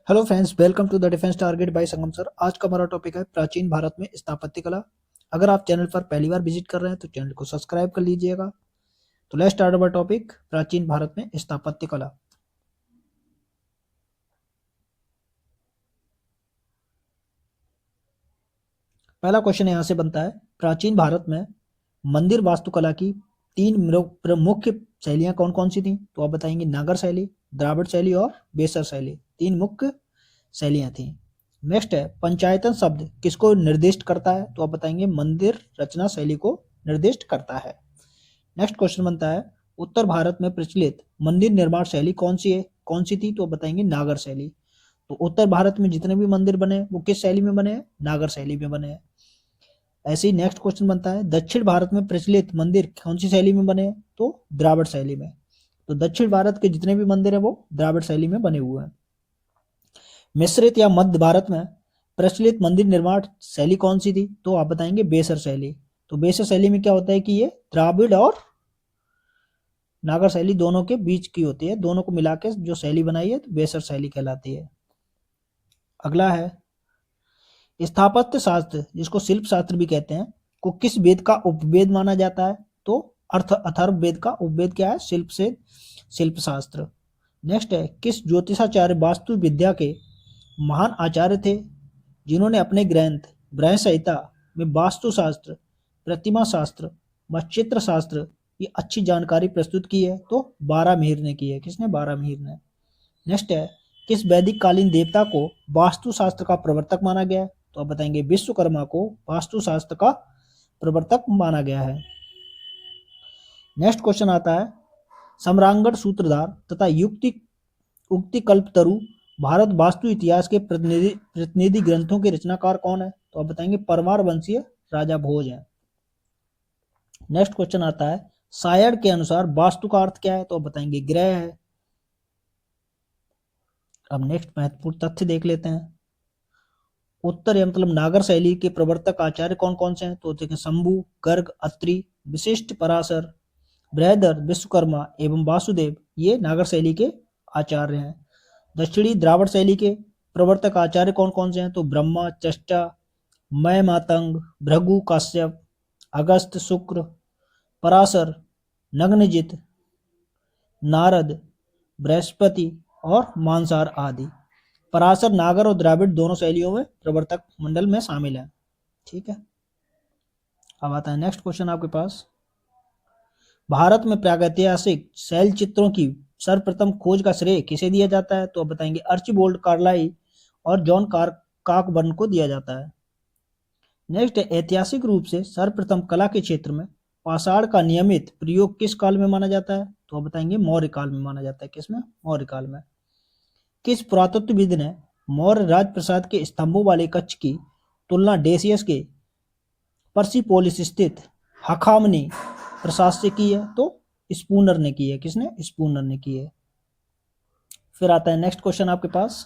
Hello friends, welcome to the defence target by Sangam sir. आज का हमारा टॉपिक है प्राचीन भारत में स्थापत्य कला। अगर आप चैनल पर पहली बार विजिट कर रहे हैं तो चैनल को सब्सक्राइब कर लीजिएगा। तो लेट्स स्टार्ट अवर टॉपिक, प्राचीन भारत में स्थापत्य कला। पहला क्वेश्चन यहाँ से बनता है, प्राचीन भारत में मंदिर वास्तुकला की तीन मुख्य शैलियाँ कौन कौन सी थी? तो आप बताएंगे नागर शैली, द्राविड़ शैली और बेसर शैली। तीन मुख्य शैलियाँ थी। नेक्स्ट है, पंचायतन शब्द किसको निर्दिष्ट करता है? तो आप बताएंगे मंदिर रचना शैली को निर्दिष्ट करता है। नेक्स्ट क्वेश्चन बनता है, उत्तर भारत में प्रचलित मंदिर निर्माण शैली कौन सी है, कौन सी थी? तो बताएंगे नागर शैली। तो उत्तर भारत में जितने भी मंदिर बने वो किस शैली में बने हैं? नागर शैली में बने हैं। ऐसे ही नेक्स्ट क्वेश्चन बनता है, दक्षिण भारत में प्रचलित मंदिर कौन सी शैली में बने हैं? तो द्राविड़ शैली में। तो दक्षिण भारत के जितने भी मंदिर हैं वो द्राविड़ शैली में बने हुए हैं। मिश्रित या मध्य भारत में प्रचलित मंदिर निर्माण शैली कौन सी थी? तो आप बताएंगे बेसर शैली। तो बेसर शैली में क्या होता है कि ये द्राविड़ और नागर शैली दोनों के बीच की होती है, दोनों को मिला के जो शैली बनाई है तो बेसर शैली कहलाती है। अगला है, स्थापत्य शास्त्र जिसको शिल्प शास्त्र भी कहते हैं को किस वेद का उपवेद माना जाता है? तो अथर्व का उपवेद क्या है? शिल्प शास्त्र। नेक्स्ट है, किस ज्योतिषाचार्य वास्तु विद्या के महान आचार्य थे जिन्होंने अपने ग्रंथ ब्रह्म संहिता में वास्तु शास्त्र, प्रतिमा शास्त्र व चित्र शास्त्र की अच्छी जानकारी प्रस्तुत की है? तो बारामीर ने की है। किसने? बारामीर ने। नेक्स्ट है, किस वैदिक कालीन देवता को वास्तु शास्त्र का प्रवर्तक माना गया है? तो आप बताएंगे विश्वकर्मा को वास्तु शास्त्र का प्रवर्तक माना गया है। नेक्स्ट क्वेश्चन आता है, सम्रांगण सूत्रधार तथा उक्ति कल्पतरु भारत वास्तु इतिहास के प्रतिनिधि ग्रंथों के रचनाकार कौन है? तो आप बताएंगे परमार वंशीय राजा भोज हैं। नेक्स्ट क्वेश्चन आता है, सायण के अनुसार वास्तु का अर्थ क्या है? तो आप बताएंगे ग्रह है। अब नेक्स्ट महत्वपूर्ण तथ्य देख लेते हैं। उत्तर या मतलब नागर शैली के प्रवर्तक आचार्य कौन कौन से हैं? तो देखें, शंभु, गर्ग, अत्रि, विशिष्ट, पराशर, बृहदर, विश्वकर्मा एवं वासुदेव ये नागर शैली के आचार्य हैं। दक्षिणी द्राविड़ शैली के प्रवर्तक आचार्य कौन कौन से हैं? तो ब्रह्मा, चष्टा, मय मातंग, भृगु, काश्यप, अगस्त, शुक्र, पराशर, नग्नजित, नारद, बृहस्पति और मानसार आदि। पराशर नागर और द्राविड़ दोनों शैलियों में प्रवर्तक मंडल में शामिल है। ठीक है, अब आता है नेक्स्ट क्वेश्चन आपके पास, भारत में प्रागैतिहासिक शैल चित्रों की सर्वप्रथम खोज का श्रेय किसे दिया जाता है? तो आप बताएंगे अर्चिबाल्ड कार्लाइल और जॉन कॉकबर्न को दिया जाता है। नेक्स्ट है, ऐतिहासिक रूप से सर्वप्रथम कला के क्षेत्र में पाषाण का नियमित प्रयोग किस काल में माना जाता है? तो आप बताएंगे मौर्य काल में माना जाता है। किसमें? मौर्य काल में। किस पुरातत्वविद ने मौर्य राजप्रसाद के स्तंभों वाले कक्ष की तुलना डेसियस के पर्सिपोलिस स्थित हखामनी प्रसाद से की है? तो स्पूनर ने की है। किसने? स्पूनर ने की है। फिर आता है नेक्स्ट क्वेश्चन आपके पास,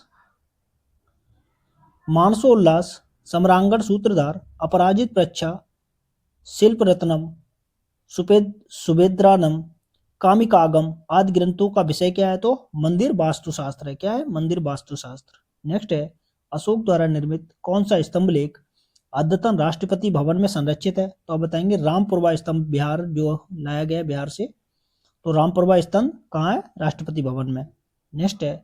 मानसोल्लास, सम्रांगण सूत्रधार, अपराजित प्रच्छा, शिल्प रत्नम, सुभेद्रानम, कामिकागम आदि ग्रंथों का विषय क्या है? तो मंदिर वास्तुशास्त्र है। क्या है? मंदिर वास्तुशास्त्र। नेक्स्ट है, अशोक द्वारा निर्मित कौन सा स्तंभ लेख अद्यतन राष्ट्रपति भवन में संरक्षित है? तो आप बताएंगे रामपुरवा स्तंभ, बिहार जो लाया गया बिहार से, तो रामपुरवा स्तंभ कहाँ है? राष्ट्रपति भवन में। नेक्स्ट है,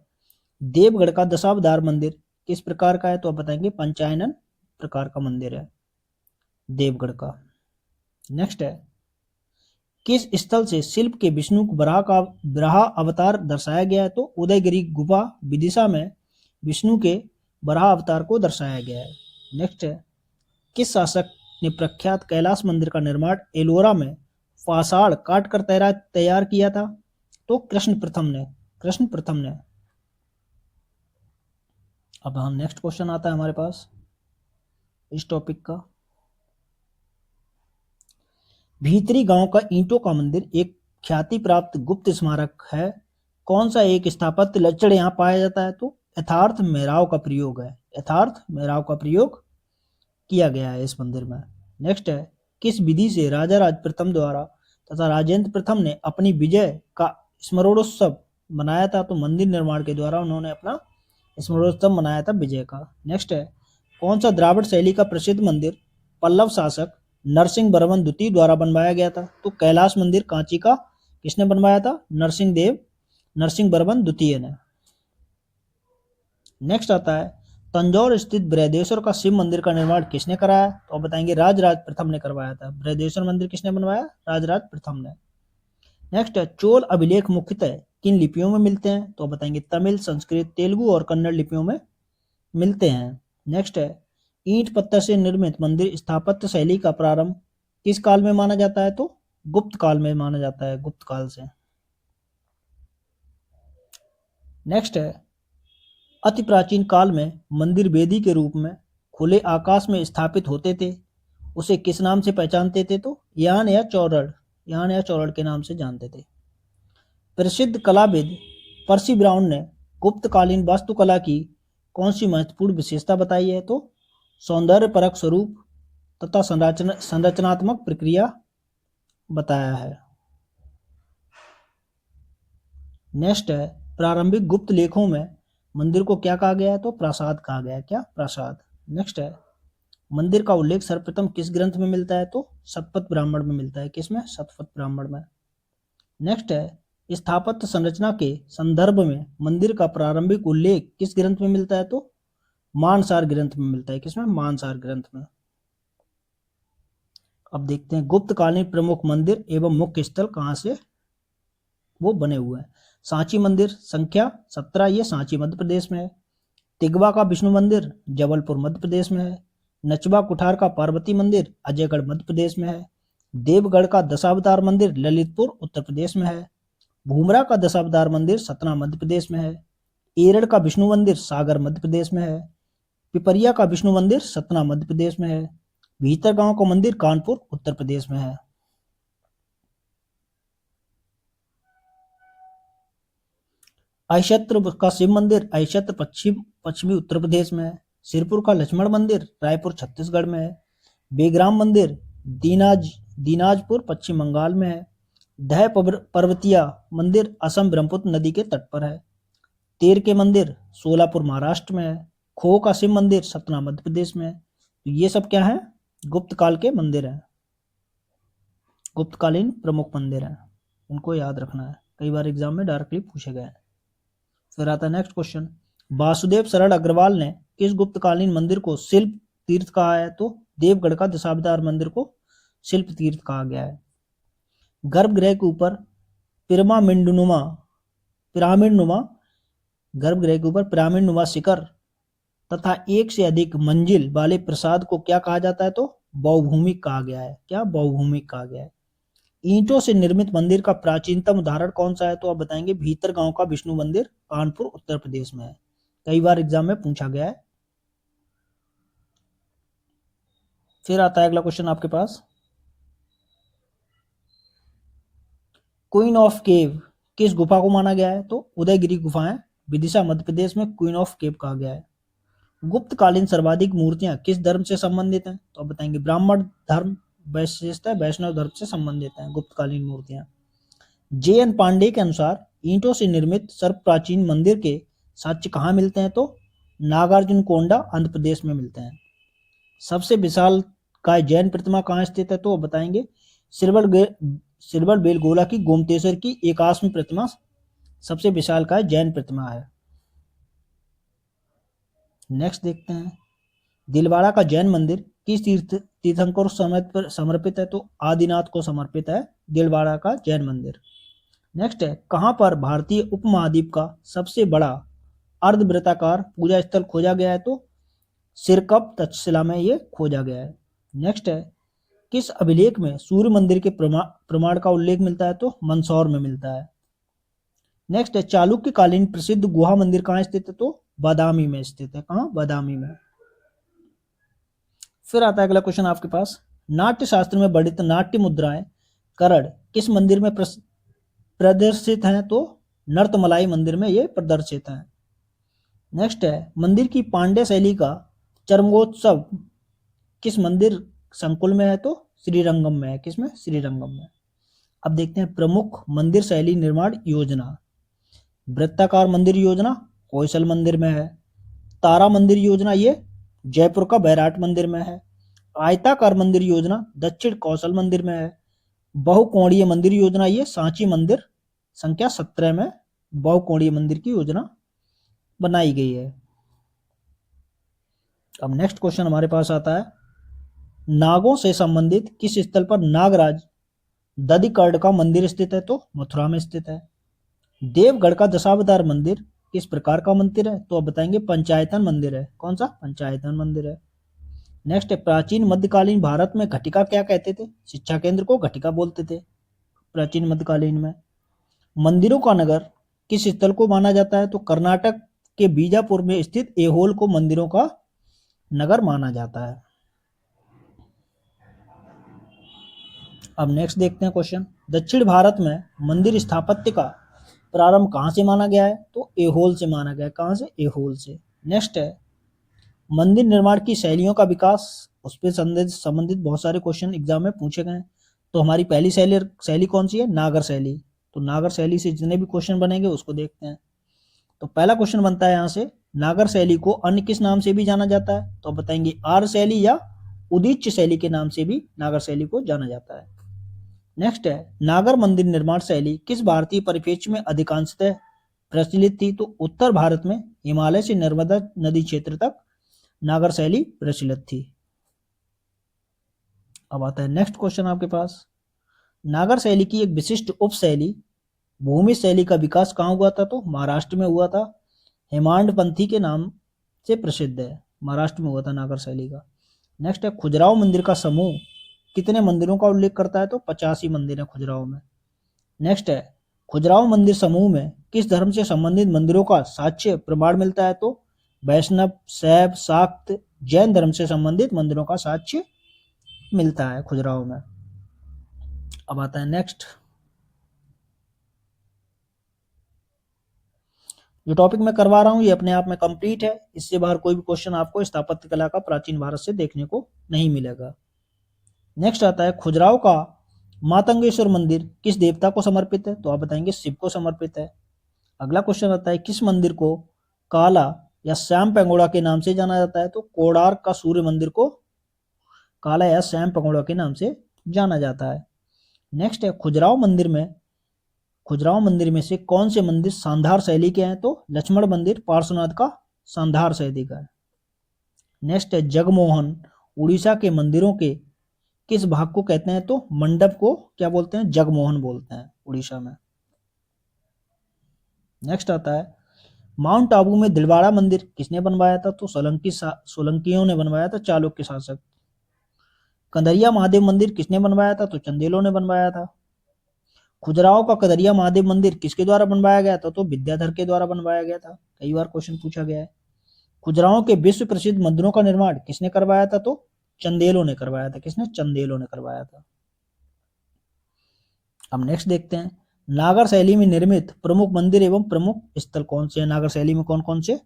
देवगढ़ का दशावतार मंदिर किस प्रकार का है? तो आप बताएंगे पंचायनन प्रकार का मंदिर है देवगढ़ का। नेक्स्ट है, किस स्थल से शिल्प के विष्णु को बराह अवतार दर्शाया गया है? तो उदयगिरी गुफा विदिशा में विष्णु के बराह अवतार को दर्शाया गया है। नेक्स्ट है, किस शासक ने प्रख्यात कैलाश मंदिर का निर्माण एलोरा में पाषाण काट कर तैयार किया था? तो कृष्ण प्रथम ने। अब हम नेक्स्ट क्वेश्चन आता है हमारे पास इस टॉपिक का, भीतरी गांव का ईंटों का मंदिर एक ख्याति प्राप्त गुप्त स्मारक है। कौन सा एक स्थापत्य लक्षण यहाँ पाया जाता है? तो यथार्थ मेहराव का प्रयोग है। यथार्थ मेहराव का प्रयोग किया गया है इस मंदिर में। नेक्स्ट है, किस विधि से राजा राज प्रथम द्वारा तथा राजेंद्र प्रथम ने अपनी विजय का स्मरणोत्सव मनाया था? तो मंदिर निर्माण के द्वारा उन्होंने अपना स्मृतोत्सव मनाया था विजय का। नेक्स्ट है, कौन सा द्राविड़ शैली का प्रसिद्ध मंदिर पल्लव शासक नरसिंह वर्मन द्वितीय द्वारा बनवाया गया था? तो कैलाश मंदिर कांची का किसने बनवाया था? नरसिंह वर्मन द्वितीय ने। नेक्स्ट आता है, तंजौर स्थित बृहदेश्वर का शिव मंदिर का निर्माण किसने कराया? तो आप बताएंगे राजराज प्रथम ने करवाया था। बृहदेश्वर मंदिर किसने बनवाया? राजराज प्रथम ने। नेक्स्ट है, चोल अभिलेख मुख्यतः किन लिपियों में मिलते हैं? तो आप बताएंगे तमिल, संस्कृत, तेलुगु और कन्नड़ लिपियों में मिलते हैं। नेक्स्ट है, ईंट पत्थर से निर्मित मंदिर स्थापत्य शैली का प्रारंभ किस काल में माना जाता है? तो गुप्त काल में माना जाता है, गुप्त काल से। नेक्स्ट है, अति प्राचीन काल में मंदिर वेदी के रूप में खुले आकाश में स्थापित होते थे, उसे किस नाम से पहचानते थे? तो यान या चौरड़ के नाम से जानते थे। प्रसिद्ध कलाविद पर्सी ब्राउन ने गुप्तकालीन वास्तुकला की कौन सी महत्वपूर्ण विशेषता बताई है? तो सौंदर्य परक स्वरूप तथा संरचनात्मक प्रक्रिया बताया है। नेक्स्ट है, प्रारंभिक गुप्त लेखों में मंदिर को क्या कहा गया है? तो प्रासाद कहा गया है। क्या? प्रासाद। नेक्स्ट है, मंदिर का उल्लेख सर्वप्रथम किस ग्रंथ में मिलता है? तो शतपथ ब्राह्मण में मिलता है। किसमें? शतपथ ब्राह्मण में। नेक्स्ट है, स्थापत्य संरचना के संदर्भ में मंदिर का प्रारंभिक उल्लेख किस ग्रंथ में मिलता है? तो मानसार ग्रंथ में मिलता है। किसमें? मानसार ग्रंथ में। अब देखते हैं गुप्तकालीन प्रमुख मंदिर एवं मुख्य स्थल कहाँ से वो बने हुए हैं। सांची मंदिर संख्या 17, ये सांची मध्य प्रदेश में है। तिगवा का विष्णु मंदिर जबलपुर मध्य प्रदेश में है। नचबा कुठार का पार्वती मंदिर अजयगढ़ मध्य प्रदेश में है। देवगढ़ का दशावतार मंदिर ललितपुर उत्तर प्रदेश में है। भूमरा का दशावतार मंदिर सतना मध्य प्रदेश में है। एरड़ का विष्णु मंदिर सागर मध्य प्रदेश में है। पिपरिया का विष्णु मंदिर सतना मध्य प्रदेश में है। भीतरगांव का मंदिर कानपुर उत्तर प्रदेश में है। अहिछत्र का शिव मंदिर अहिछत्र पश्चिमी उत्तर प्रदेश में है। सिरपुर का लक्ष्मण मंदिर रायपुर छत्तीसगढ़ में है। बेग्राम मंदिर दीनाजपुर पश्चिम बंगाल में है। दह पर्वतिया मंदिर असम ब्रह्मपुत्र नदी के तट पर है। तेर के मंदिर सोलापुर महाराष्ट्र में है। खो का शिव मंदिर सतना मध्य प्रदेश में है। तो ये सब क्या है? गुप्त काल के मंदिर हैं, गुप्तकालीन प्रमुख मंदिर हैं, उनको याद रखना है, कई बार एग्जाम में डायरेक्टली पूछे गए हैं। फिर आता है नेक्स्ट क्वेश्चन, वासुदेव शरण अग्रवाल ने किस गुप्तकालीन मंदिर को शिल्प तीर्थ कहा है? तो देवगढ़ का दशावतार मंदिर को शिल्प तीर्थ कहा गया है। गर्भगृह के ऊपर पिरामिड नुमा शिखर तथा एक से अधिक मंजिल वाले प्रसाद को क्या कहा जाता है? तो बहुभूमिक कहा गया है। क्या? बहुभूमिक कहा गया है। ईंटों से निर्मित मंदिर का प्राचीनतम उदाहरण कौन सा है? तो आप बताएंगे भीतरगांव का विष्णु मंदिर कानपुर उत्तर प्रदेश में है, कई बार एग्जाम में पूछा गया है। फिर आता है अगला क्वेश्चन आपके पास, क्वीन ऑफ केव किस गुफा को माना गया है? तो उदयगिरी गुफाएं विदिशा मध्य प्रदेश में क्वीन ऑफ केव कहा गया है। गुप्तकालीन सर्वाधिक मूर्तियां किस धर्म से संबंधित हैं? तो आप बताएंगे ब्राह्मण धर्म, वैष्णव धर्म से संबंधित हैं गुप्तकालीन मूर्तियां। जे.एन. पांडे के अनुसार ईंटों से निर्मित सर्व प्राचीन मंदिर के साक्ष्य कहाँ मिलते हैं? तो नागार्जुन कोंडा आंध्र प्रदेश में मिलते हैं। सबसे विशाल काय जैन प्रतिमा कहाँ स्थित है? तो बताएंगे सिल्वर बेलगोला की गोमतेश्वर की एकाश्म प्रतिमा सबसे विशाल काय जैन प्रतिमा है। नेक्स्ट देखते हैं, दिलवाड़ा का जैन मंदिर किस तीर्थंकर को समर्पित है? तो आदिनाथ को समर्पित है दिलवाड़ा का जैन मंदिर। नेक्स्ट है, कहां पर भारतीय उपमहाद्वीप का सबसे बड़ा अर्धवृत्ताकार पूजा स्थल खोजा गया है? तो सिरकप तक्षशिला में ये खोजा गया है। नेक्स्ट है, किस अभिलेख में सूर्य मंदिर के प्रमाण का उल्लेख मिलता है? तो मंदसौर में मिलता है। नेक्स्ट है, चालुक्यकालीन प्रसिद्ध गुहा मंदिर कहाँ स्थित है? तो बादामी में स्थित है। कहाँ? बादामी में। फिर आता है अगला क्वेश्चन आपके पास, नाट्य शास्त्र में वर्णित नाट्य मुद्राएं करण किस मंदिर में प्रदर्शित हैं? तो नर्तमलाई मंदिर में ये प्रदर्शित हैं। नेक्स्ट है, मंदिर की पांड्य शैली का चरमोत्सव किस मंदिर संकुल में है? तो श्रीरंगम में है। किसमें? श्रीरंगम में। अब देखते हैं प्रमुख मंदिर शैली निर्माण योजना, वृत्ताकार मंदिर योजना, होयसल मंदिर में है। तारा मंदिर योजना ये जयपुर का बैराट मंदिर में है। आयताकार मंदिर योजना दक्षिण कौशल मंदिर में है। बहुकोणीय मंदिर योजना ये सांची मंदिर संख्या 17 में बहुकोणीय मंदिर की योजना बनाई गई है। अब नेक्स्ट क्वेश्चन हमारे पास आता है, नागों से संबंधित किस स्थल पर नागराज दधिकर्ण का मंदिर स्थित है? तो मथुरा में स्थित है। देवगढ़ का दशावतार मंदिर किस प्रकार का मंदिर है? तो आप बताएंगे पंचायतन मंदिर है। कौन सा? पंचायतन मंदिर है। नेक्स्ट है, प्राचीन मध्यकालीन भारत में घटिका क्या कहते थे? शिक्षा केंद्र को घटिका बोलते थे प्राचीन मध्यकालीन में। मंदिरों का नगर किस स्थल को माना जाता है? तो कर्नाटक के बीजापुर में स्थित एहोल को मंदिरों का नगर माना जाता है। अब नेक्स्ट देखते हैं क्वेश्चन, दक्षिण भारत में मंदिर स्थापत्य का प्रारंभ कहाँ से माना गया है? तो एहोल से माना गया है। कहाँ से? एहोल से। नेक्स्ट है, मंदिर निर्माण की शैलियों का विकास, उस पर संबंधित बहुत सारे क्वेश्चन एग्जाम में पूछे गए हैं। तो हमारी पहली शैली कौन सी है? नागर शैली। तो नागर शैली से जितने भी क्वेश्चन बनेंगे उसको देखते हैं। तो पहला क्वेश्चन बनता है यहाँ से, नागर शैली को अन्य किस नाम से भी जाना जाता है? तो बताएंगे आर्य शैली या उदीच्य शैली के नाम से भी नागर शैली को जाना जाता है। नेक्स्ट है, नागर मंदिर निर्माण शैली किस भारतीय परिप्रेक्ष्य में अधिकांशतः प्रचलित थी? तो उत्तर भारत में हिमालय से नर्मदा नदी क्षेत्र तक नागर शैली प्रचलित थी। अब आता है नेक्स्ट क्वेश्चन आपके पास, नागर शैली की एक विशिष्ट उप शैली भूमि शैली का विकास कहाँ हुआ था? तो महाराष्ट्र में हुआ था। हेमांड पंथी के नाम से प्रसिद्ध है, महाराष्ट्र में हुआ था नागर शैली का। नेक्स्ट है, खजुराहो मंदिर का समूह कितने मंदिरों का उल्लेख करता है? तो 85 मंदिर है खजुराहो में। नेक्स्ट है, खजुराहो मंदिर समूह में किस धर्म से संबंधित मंदिरों का साक्ष्य प्रमाण मिलता है? तो वैष्णव, शैव, शाक्त, जैन धर्म से संबंधित मंदिरों का साक्ष्य मिलता है खजुराहो में। अब आता है नेक्स्ट, जो टॉपिक मैं करवा रहा हूं ये अपने आप में कंप्लीट है, इससे बाहर कोई भी क्वेश्चन आपको स्थापत्य कला का प्राचीन भारत से देखने को नहीं मिलेगा। नेक्स्ट आता है, खजुराहो का मातंगेश्वर मंदिर किस देवता को समर्पित है? तो आप बताएंगे शिव को समर्पित है। अगला क्वेश्चन आता है, किस मंदिर को काला या श्याम पेगोड़ा के नाम से जाना जाता है? तो कोणार्क का सूर्य मंदिर को काला या श्याम पेगोड़ा के नाम से जाना जाता है। नेक्स्ट है, खजुराहो मंदिर में से कौन से मंदिर शानदार शैली के हैं? तो लक्ष्मण मंदिर पार्श्वनाथ का शानदार शैली का है। नेक्स्ट है, जगमोहन उड़ीसा के मंदिरों के किस भाग को कहते हैं? तो मंडप को क्या बोलते हैं? जगमोहन बोलते हैं उड़ीसा में। नेक्स्ट आता है, माउंट आबू में दिलवाड़ा मंदिर किसने बनवाया था? तो सोलंकियों ने बनवाया था, चालुक्य शासक। कंदरिया महादेव मंदिर किसने बनवाया था? तो चंदेलों ने बनवाया था। खजुराहो का कंदरिया महादेव मंदिर किसके द्वारा बनवाया गया था? तो विद्याधर के द्वारा बनवाया गया था, कई बार क्वेश्चन पूछा गया है। खजुराहो के विश्व प्रसिद्ध मंदिरों का निर्माण किसने करवाया था? तो चंदेलों ने करवाया था। किसने? चंदेलों ने करवाया था। अब नेक्स्ट देखते हैं, नागर शैली में निर्मित प्रमुख मंदिर एवं प्रमुख स्थल कौन से हैं? नागर शैली में कौन कौन से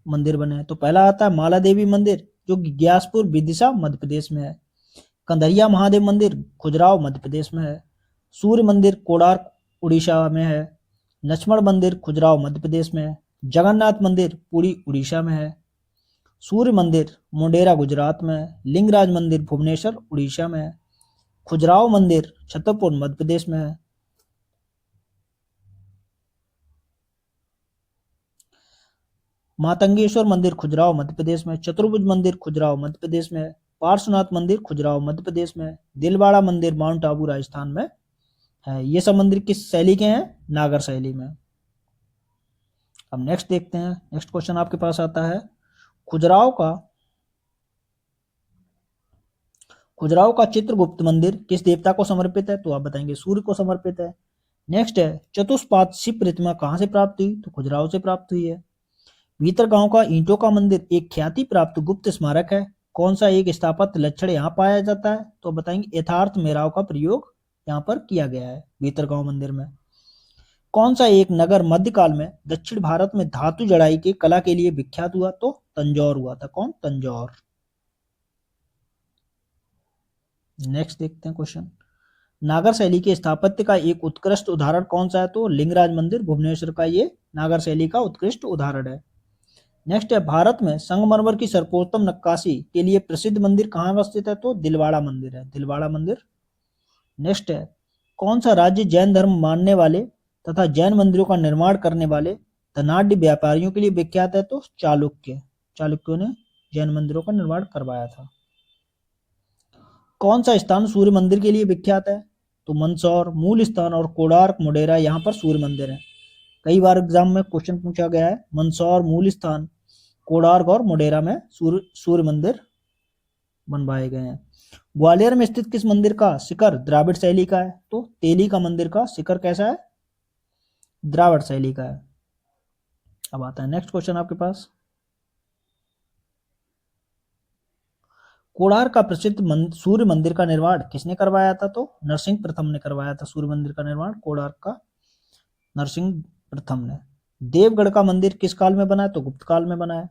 मंदिर बने हैं? तो पहला आता है माला देवी मंदिर जो ग्यासपुर विदिशा मध्य प्रदेश में है। कंदरिया महादेव मंदिर खजुराहो मध्य प्रदेश में है। सूर्य मंदिर कोणार्क उड़ीसा में है। लक्ष्मण मंदिर खजुराहो मध्य प्रदेश में है। जगन्नाथ मंदिर पुरी उड़ीसा में है। सूर्य मंदिर मोढेरा गुजरात में है। लिंगराज मंदिर भुवनेश्वर उड़ीसा में है। खजुराहो मंदिर छतरपुर मध्य प्रदेश में है। मातंगेश्वर मंदिर खजुराहो मध्य प्रदेश में। चतुर्भुज मंदिर खजुराहो मध्य प्रदेश में है। पार्श्वनाथ मंदिर खजुराहो मध्य प्रदेश में है। दिलवाड़ा मंदिर माउंट आबू राजस्थान में है। ये सब मंदिर किस शैली के हैं? नागर शैली में। अब नेक्स्ट देखते हैं, नेक्स्ट क्वेश्चन आपके पास आता है, खजुराहो का चित्रगुप्त मंदिर किस देवता को समर्पित है? तो आप बताएंगे सूर्य को समर्पित है। नेक्स्ट है, चतुष्पाद शिव प्रतिमा कहां से प्राप्त हुई? तो खजुराहो से प्राप्त हुई है। भीतरगांव का ईंटों का मंदिर एक ख्याति प्राप्त गुप्त स्मारक है। कौन सा एक स्थापत्य लक्षण यहाँ पाया जाता है? तो बताएंगे यथार्थ मेराव का प्रयोग यहाँ पर किया गया है भीतरगांव मंदिर में। कौन सा एक नगर मध्यकाल में दक्षिण भारत में धातु जड़ाई की कला के लिए विख्यात हुआ? तो तंजौर हुआ था। कौन? तंजौर। नेक्स्ट देखते हैं क्वेश्चन, नागर शैली के स्थापत्य का एक उत्कृष्ट उदाहरण कौन सा है? तो लिंगराज मंदिर भुवनेश्वर का ये नागर शैली का उत्कृष्ट उदाहरण है। नेक्स्ट है, भारत में संगमरमर की सर्वोत्तम नक्काशी के लिए प्रसिद्ध मंदिर कहाँ अवस्थित है? तो दिलवाड़ा मंदिर है, दिलवाड़ा मंदिर। नेक्स्ट है, कौन सा राज्य जैन धर्म मानने वाले तथा जैन मंदिरों का निर्माण करने वाले धनाढ्य व्यापारियों के लिए विख्यात है? तो चालुक्य, चालुक्यों ने जैन मंदिरों का निर्माण करवाया था। कौन सा स्थान सूर्य मंदिर के लिए विख्यात है? तो मंदसौर, मूल स्थान और कोणार्क मोढेरा यहाँ पर सूर्य मंदिर है। कई बार एग्जाम में क्वेश्चन पूछा गया है, मंदसौर, मूल स्थान, कोणार्क और मोढेरा में सूर्य मंदिर बनवाए गए हैं। ग्वालियर में स्थित किस मंदिर का शिखर द्राविड़ शैली का है? तो तेली का मंदिर का शिखर कैसा है? द्राविड़ शैली का है। अब आता है नेक्स्ट क्वेश्चन आपके पास, कोणार्क का प्रसिद्ध सूर्य मंदिर का निर्माण किसने करवाया था? तो नरसिंह प्रथम ने करवाया था। सूर्य मंदिर का निर्माण कोणार्क का नरसिंह प्रथम ने। देवगढ़ का मंदिर किस काल में बना है? तो गुप्त काल में बना है।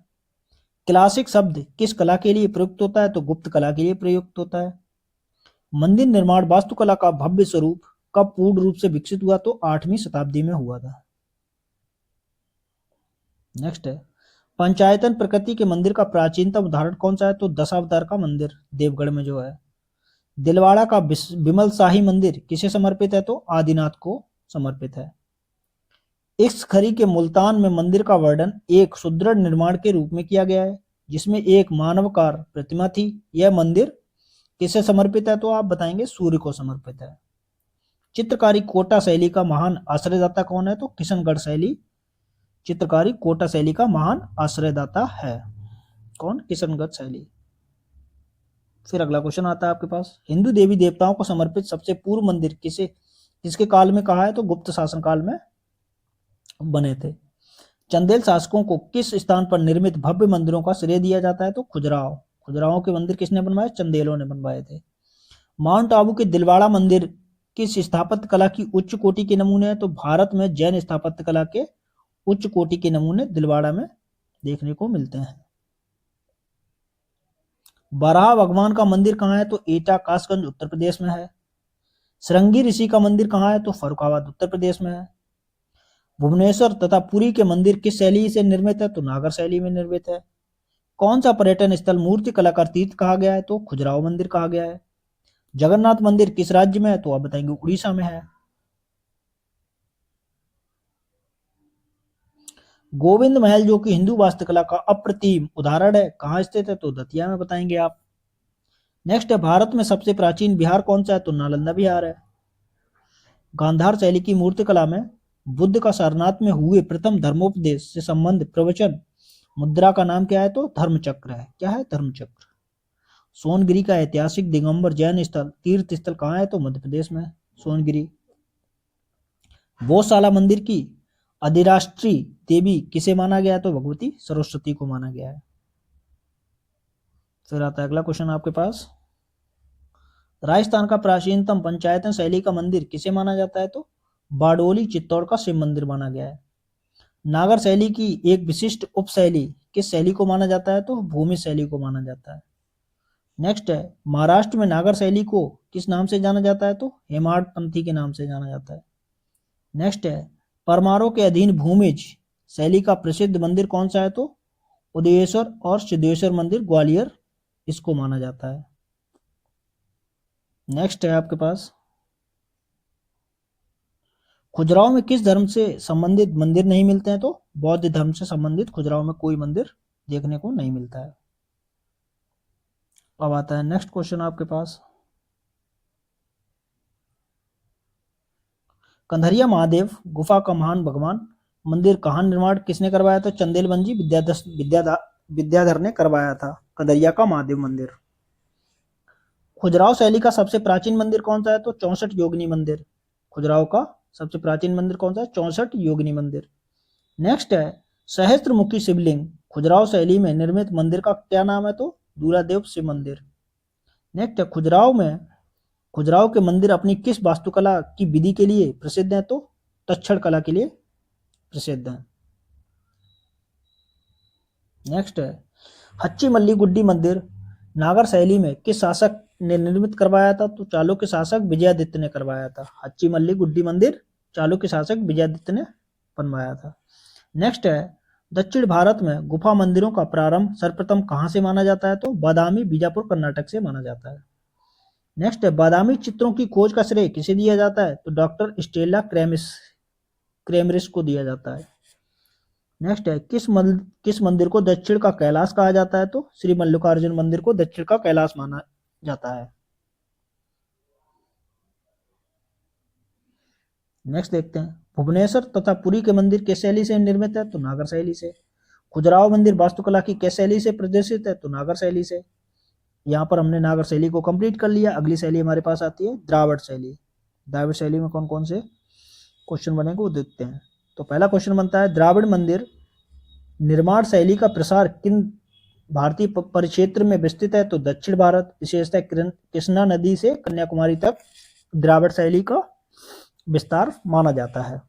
क्लासिक शब्द किस कला के लिए प्रयुक्त होता है? तो गुप्त कला के लिए प्रयुक्त होता है। मंदिर निर्माण वास्तुकला का भव्य स्वरूप कब पूर्ण रूप से विकसित हुआ? तो 8वीं शताब्दी में हुआ था। नेक्स्ट है, पंचायतन प्रकृति के मंदिर का प्राचीनतम उदाहरण कौन सा है? तो दशावतार का मंदिर देवगढ़ में जो है। दिलवाड़ा का विमल शाही मंदिर किसे समर्पित है? तो आदिनाथ को समर्पित है। इस खरी के मुल्तान में मंदिर का वर्णन एक सुदृढ़ निर्माण के रूप में किया गया है जिसमें एक मानवकार प्रतिमा थी। यह मंदिर किसे समर्पित है? तो आप बताएंगे सूर्य को समर्पित है। चित्रकारी कोटा शैली का महान आश्रयदाता कौन है? तो किशनगढ़ शैली चित्रकारी कोटा शैली का महान आश्रयदाता है। कौन? किशनगढ़ शैली। फिर अगला क्वेश्चन आता है आपके पास, हिंदू देवी देवताओं को समर्पित सबसे पूर्व मंदिर किसके काल में कहा है? तो गुप्त शासन काल में बने थे। चंदेल शासकों को किस स्थान पर निर्मित भव्य मंदिरों का श्रेय दिया जाता है? तो खुजराहो, खुजराहो के मंदिर किसने बनवाए? चंदेलों ने बनवाए थे। माउंट आबू के दिलवाड़ा मंदिर किस स्थापत्य कला की उच्च कोटि के नमूने हैं? तो भारत में जैन स्थापत्य कला के उच्च कोटि के नमूने दिलवाड़ा में देखने को मिलते हैं। बराह भगवान का मंदिर कहाँ है? तो एटा कासगंज उत्तर प्रदेश में है। श्रृंगी ऋषि का मंदिर कहाँ है? तो फर्रुखाबाद उत्तर प्रदेश में है। भुवनेश्वर तथा पुरी के मंदिर किस शैली से निर्मित है? तो नागर शैली में निर्मित है। कौन सा पर्यटन स्थल मूर्ति कलाकार तीर्थ कहा गया है? तो खजुराहो मंदिर कहा गया है। जगन्नाथ मंदिर किस राज्य में है? तो आप बताएंगे उड़ीसा में है। गोविंद महल जो कि हिंदू वास्तुकला का अप्रतिम उदाहरण है, कहाँ स्थित है? तो दतिया में बताएंगे आप। नेक्स्ट है, भारत में सबसे प्राचीन बिहार कौन सा है? तो नालंदा बिहार है। गांधार शैली की मूर्तिकला में बुद्ध का सारनाथ में हुए प्रथम धर्मोपदेश से संबंध प्रवचन मुद्रा का नाम क्या है? तो धर्मचक्र है। क्या है? धर्मचक्र। सोनगिरी का ऐतिहासिक दिगंबर जैन स्थल तीर्थ स्थल कहाँ है? तो मध्य प्रदेश में सोनगिरी। बोधशाला मंदिर की अधिराष्ट्रीय देवी किसे माना गया है? तो भगवती सरस्वती को माना गया है। फिर आता है अगला क्वेश्चन आपके पास, राजस्थान का प्राचीनतम पंचायतन शैली का मंदिर किसे माना जाता है? तो बारडोली चित्तौड़ का शिव मंदिर माना गया है। नागर शैली की एक विशिष्ट उपशैली किस शैली को माना जाता है? तो भूमि शैली को माना जाता है। नेक्स्ट है, महाराष्ट्र में नागर शैली को किस नाम से जाना जाता है? तो हेमाड पंथी के नाम से जाना जाता है। नेक्स्ट है, परमारों के अधीन भूमिज शैली का प्रसिद्ध मंदिर कौन सा है? तो उदयेश्वर और सिद्धेश्वर मंदिर ग्वालियर इसको माना जाता है। नेक्स्ट है आपके पास, खजुराहो में किस धर्म से संबंधित मंदिर नहीं मिलते हैं? तो बौद्ध धर्म से संबंधित खजुराहो में कोई मंदिर देखने को नहीं मिलता है। अब आता है नेक्स्ट क्वेश्चन आपके पास, कंधरिया महादेव गुफा का महान भगवान मंदिर कहाँ निर्माण किसने करवाया था? चंदेल बंजी विद्याधर ने करवाया था कंधरिया का महादेव मंदिर। खजुराहो शैली का सबसे प्राचीन मंदिर कौन सा है? तो 64 योगिनी मंदिर। खजुराहो का सबसे प्राचीन मंदिर कौन सा है? 64 योगिनी मंदिर। नेक्स्ट है, सहस्त्रमुखी शिवलिंग खजुराहो शैली में निर्मित मंदिर का क्या नाम है? तो दूरादेव शिव मंदिर। नेक्स्ट है, खजुराहो के मंदिर अपनी किस वास्तुकला की विधि के लिए प्रसिद्ध है? तो तक्षण कला के लिए प्रसिद्ध है। नेक्स्ट है, हच्ची मल्ली गुड्डी मंदिर नागर शैली में किस शासक ने निर्मित करवाया था? तो चालुक्य शासक विजयादित्य ने करवाया था। हच्ची मल्ली गुड्डी मंदिर चालुक्य शासक विजयादित्य ने बनवाया था। नेक्स्ट है, दक्षिण भारत में गुफा मंदिरों का प्रारंभ सर्वप्रथम कहाँ से माना जाता है? तो बादामी, बीजापुर, कर्नाटक से माना जाता है। नेक्स्ट है, बादामी चित्रों की खोज का श्रेय किसे दिया जाता है? तो डॉक्टर स्टेला क्रेमरिस को दिया जाता है। नेक्स्ट है, किस मंदिर को दक्षिण का कैलाश कहा जाता है? तो श्री मल्लिकार्जुन मंदिर को दक्षिण का कैलाश माना जाता है। नेक्स्ट देखते हैं, भुवनेश्वर तथा पुरी के मंदिर किस शैली से निर्मित है? तो नागर शैली से। खजुराहो मंदिर वास्तुकला की किस शैली से प्रदर्शित है? तो नागर शैली से। यहाँ पर हमने नागर शैली को कंप्लीट कर लिया। अगली शैली हमारे पास आती है द्राविड़ शैली। द्राविड़ शैली में कौन कौन से क्वेश्चन बनेंगे वो देखते हैं। तो पहला क्वेश्चन बनता है, द्राविड़ मंदिर निर्माण शैली का प्रसार किन भारतीय परिक्षेत्र में विस्तृत है? तो दक्षिण भारत, विशेषतः कृष्णा नदी से कन्याकुमारी तक द्राविड़ शैली का विस्तार माना जाता है।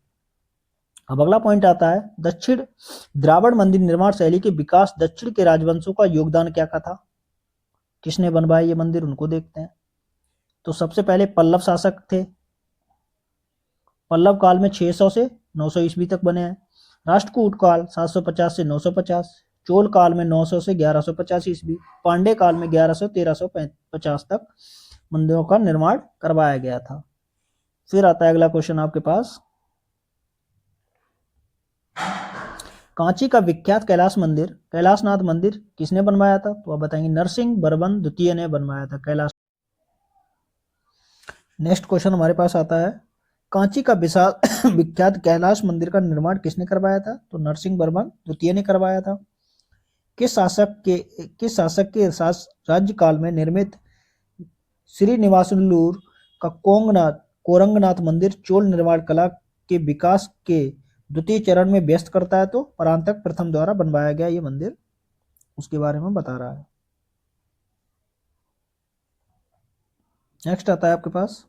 अब अगला पॉइंट आता है, दक्षिण द्राविड़ मंदिर निर्माण शैली के विकास दक्षिण के राजवंशों का योगदान क्या था? किसने बनवाए ये मंदिर, उनको देखते हैं। तो सबसे पहले पल्लव शासक थे। पल्लव काल में 600 से 900 ईस्वी तक बने हैं। राष्ट्रकूट काल 750 से 950, चोल काल में 900 से 1150 ईस्वी, पांडे काल में 1100 1350 तक मंदिरों का निर्माण करवाया गया था। फिर आता है अगला क्वेश्चन आपके पास, कांची का विख्यात कैलाश मंदिर कैलाशनाथ मंदिर किसने बनवाया था? तो आप बताएंगे नरसिंह वर्मन द्वितीय ने बनवाया था कैलाश। नेक्स्ट क्वेश्चन हमारे पास आता है, कांची का विशाल विख्यात कैलाश मंदिर का निर्माण किसने करवाया था? तो नरसिंह वर्मन द्वितीय ने करवाया था। किस शासक के राज्यकाल में निर्मित श्रीनिवासलूर का कोरंगनाथ मंदिर चोल निर्माण कला के विकास के द्वितीय चरण में व्यस्त करता है? तो परांतक प्रथम द्वारा बनवाया गया ये मंदिर उसके बारे में बता रहा है। नेक्स्ट आता है आपके पास,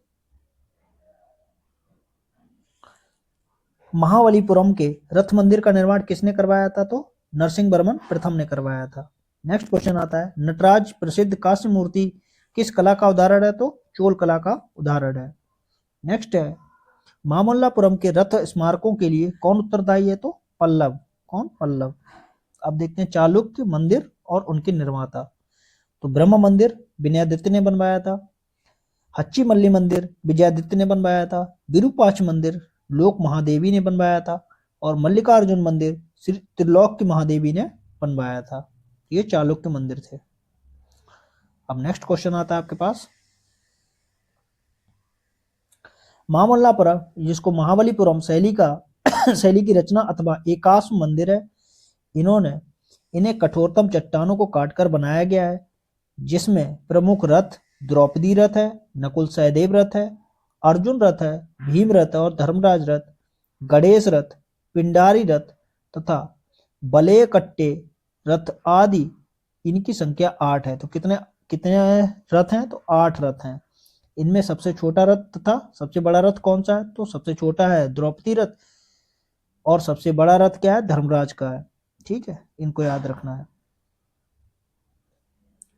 महाबलीपुरम के रथ मंदिर का निर्माण किसने करवाया था? तो नरसिंह वर्मन प्रथम ने करवाया था। नेक्स्ट क्वेश्चन आता है, नटराज प्रसिद्ध कांस्य मूर्ति किस कला का उदाहरण है? तो चोल कला का उदाहरण है। नेक्स्ट है, मामल्लापुरम के रथ स्मारकों के लिए कौन उत्तरदायी है? तो पल्लव। कौन? पल्लव। अब देखते हैं चालुक्य मंदिर और उनके निर्माता। तो ब्रह्म मंदिर विनयादित्य ने बनवाया था। हच्ची मल्ली मंदिर विजयादित्य ने बनवाया था। विरूपाक्ष मंदिर लोक महादेवी ने बनवाया था। और मल्लिकार्जुन मंदिर श्री त्रिलोक की महादेवी ने बनवाया था। ये चालुक्य मंदिर थे। अब नेक्स्ट क्वेश्चन आता है आपके पास, मामल्लापुरम जिसको महाबलीपुरम शैली की रचना अथवा एकाश्म मंदिर है, इन्हें कठोरतम चट्टानों को काटकर बनाया गया है, जिसमें प्रमुख रथ द्रौपदी रथ है, नकुल सहदेव रथ है, अर्जुन रथ है, भीम रथ और धर्मराज रथ, गणेश रथ, पिंडारी रथ तथा बलेकट्टे रथ आदि। इनकी संख्या 8 है। तो कितने कितने रथ हैं? तो 8 रथ हैं। इनमें सबसे छोटा रथ तथा सबसे बड़ा रथ कौन सा है? तो सबसे छोटा है द्रौपदी रथ और सबसे बड़ा रथ क्या है? धर्मराज का है। ठीक है, इनको याद रखना है।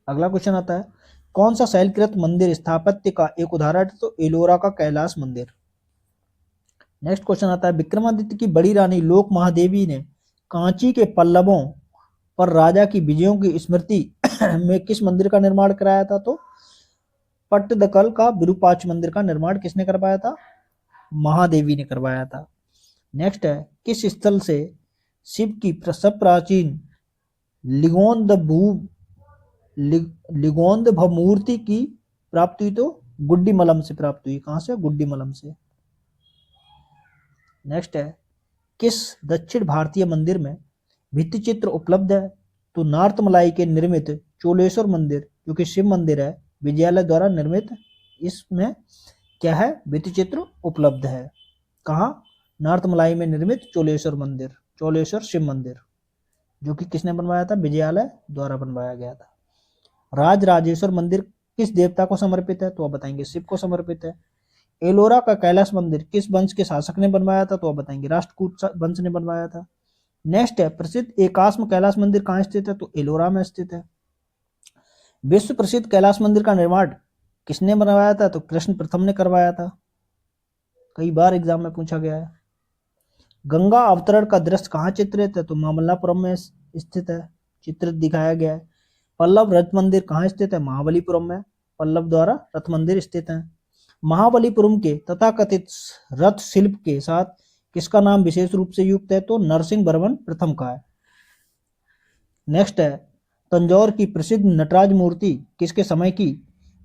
अगला क्वेश्चन आता है, कौन सा शैलकृत मंदिर स्थापत्य का एक उदाहरण है? तो एलोरा का कैलाश मंदिर। नेक्स्ट क्वेश्चन आता है, विक्रमादित्य की बड़ी रानी लोक महादेवी ने कांची के पल्लवों पर राजा की विजयों की स्मृति में किस मंदिर का निर्माण कराया था? तो पट्टदकल का विरूपाक्ष मंदिर का निर्माण किसने करवाया था? महादेवी ने करवाया था। नेक्स्ट है, किस स्थल से शिव की सब प्राचीन लिगोंद मूर्ति की प्राप्ति हुई? तो गुड्डी मलम से प्राप्त हुई। कहां से? गुड्डी मलम से। नेक्स्ट है, किस दक्षिण भारतीय मंदिर में भित्ति चित्र उपलब्ध है? तो नार्थमलाई के निर्मित चोलेश्वर मंदिर जो कि शिव मंदिर है, विजयालय द्वारा निर्मित, इसमें क्या है? भित्ति चित्र उपलब्ध है। कहाँ? नार्थमलाई में निर्मित चोलेश्वर मंदिर, चोलेश्वर शिव मंदिर, जो कि किसने बनवाया था? विजयालय द्वारा बनवाया गया था। राजराजेश्वर मंदिर किस देवता को समर्पित है? तो आप बताएंगे शिव को समर्पित है। एलोरा का कैलाश मंदिर किस वंश के शासक ने बनवाया था? तो आप बताएंगे राष्ट्रकूट वंश ने बनवाया था। नेक्स्ट है, प्रसिद्ध एकाश्म कैलाश मंदिर कहाँ स्थित है? तो एलोरा में स्थित है। विश्व प्रसिद्ध कैलाश मंदिर का निर्माण किसने बनवाया था? तो कृष्ण प्रथम ने करवाया था। कई बार एग्जाम में पूछा गया है। गंगा अवतरण का दृश्य कहाँ चित्रित है? तो मामल्लापुरम में स्थित है, चित्रित दिखाया गया है। पल्लव रथ मंदिर कहाँ स्थित है? महाबलीपुरम में पल्लव द्वारा रथ मंदिर स्थित है। महाबलीपुरम के तथाकथित रथ शिल्प के साथ किसका नाम विशेष रूप से युक्त है? तो नरसिंह वर्मन प्रथम का है। नेक्स्ट है, तंजौर की प्रसिद्ध नटराज मूर्ति किसके समय की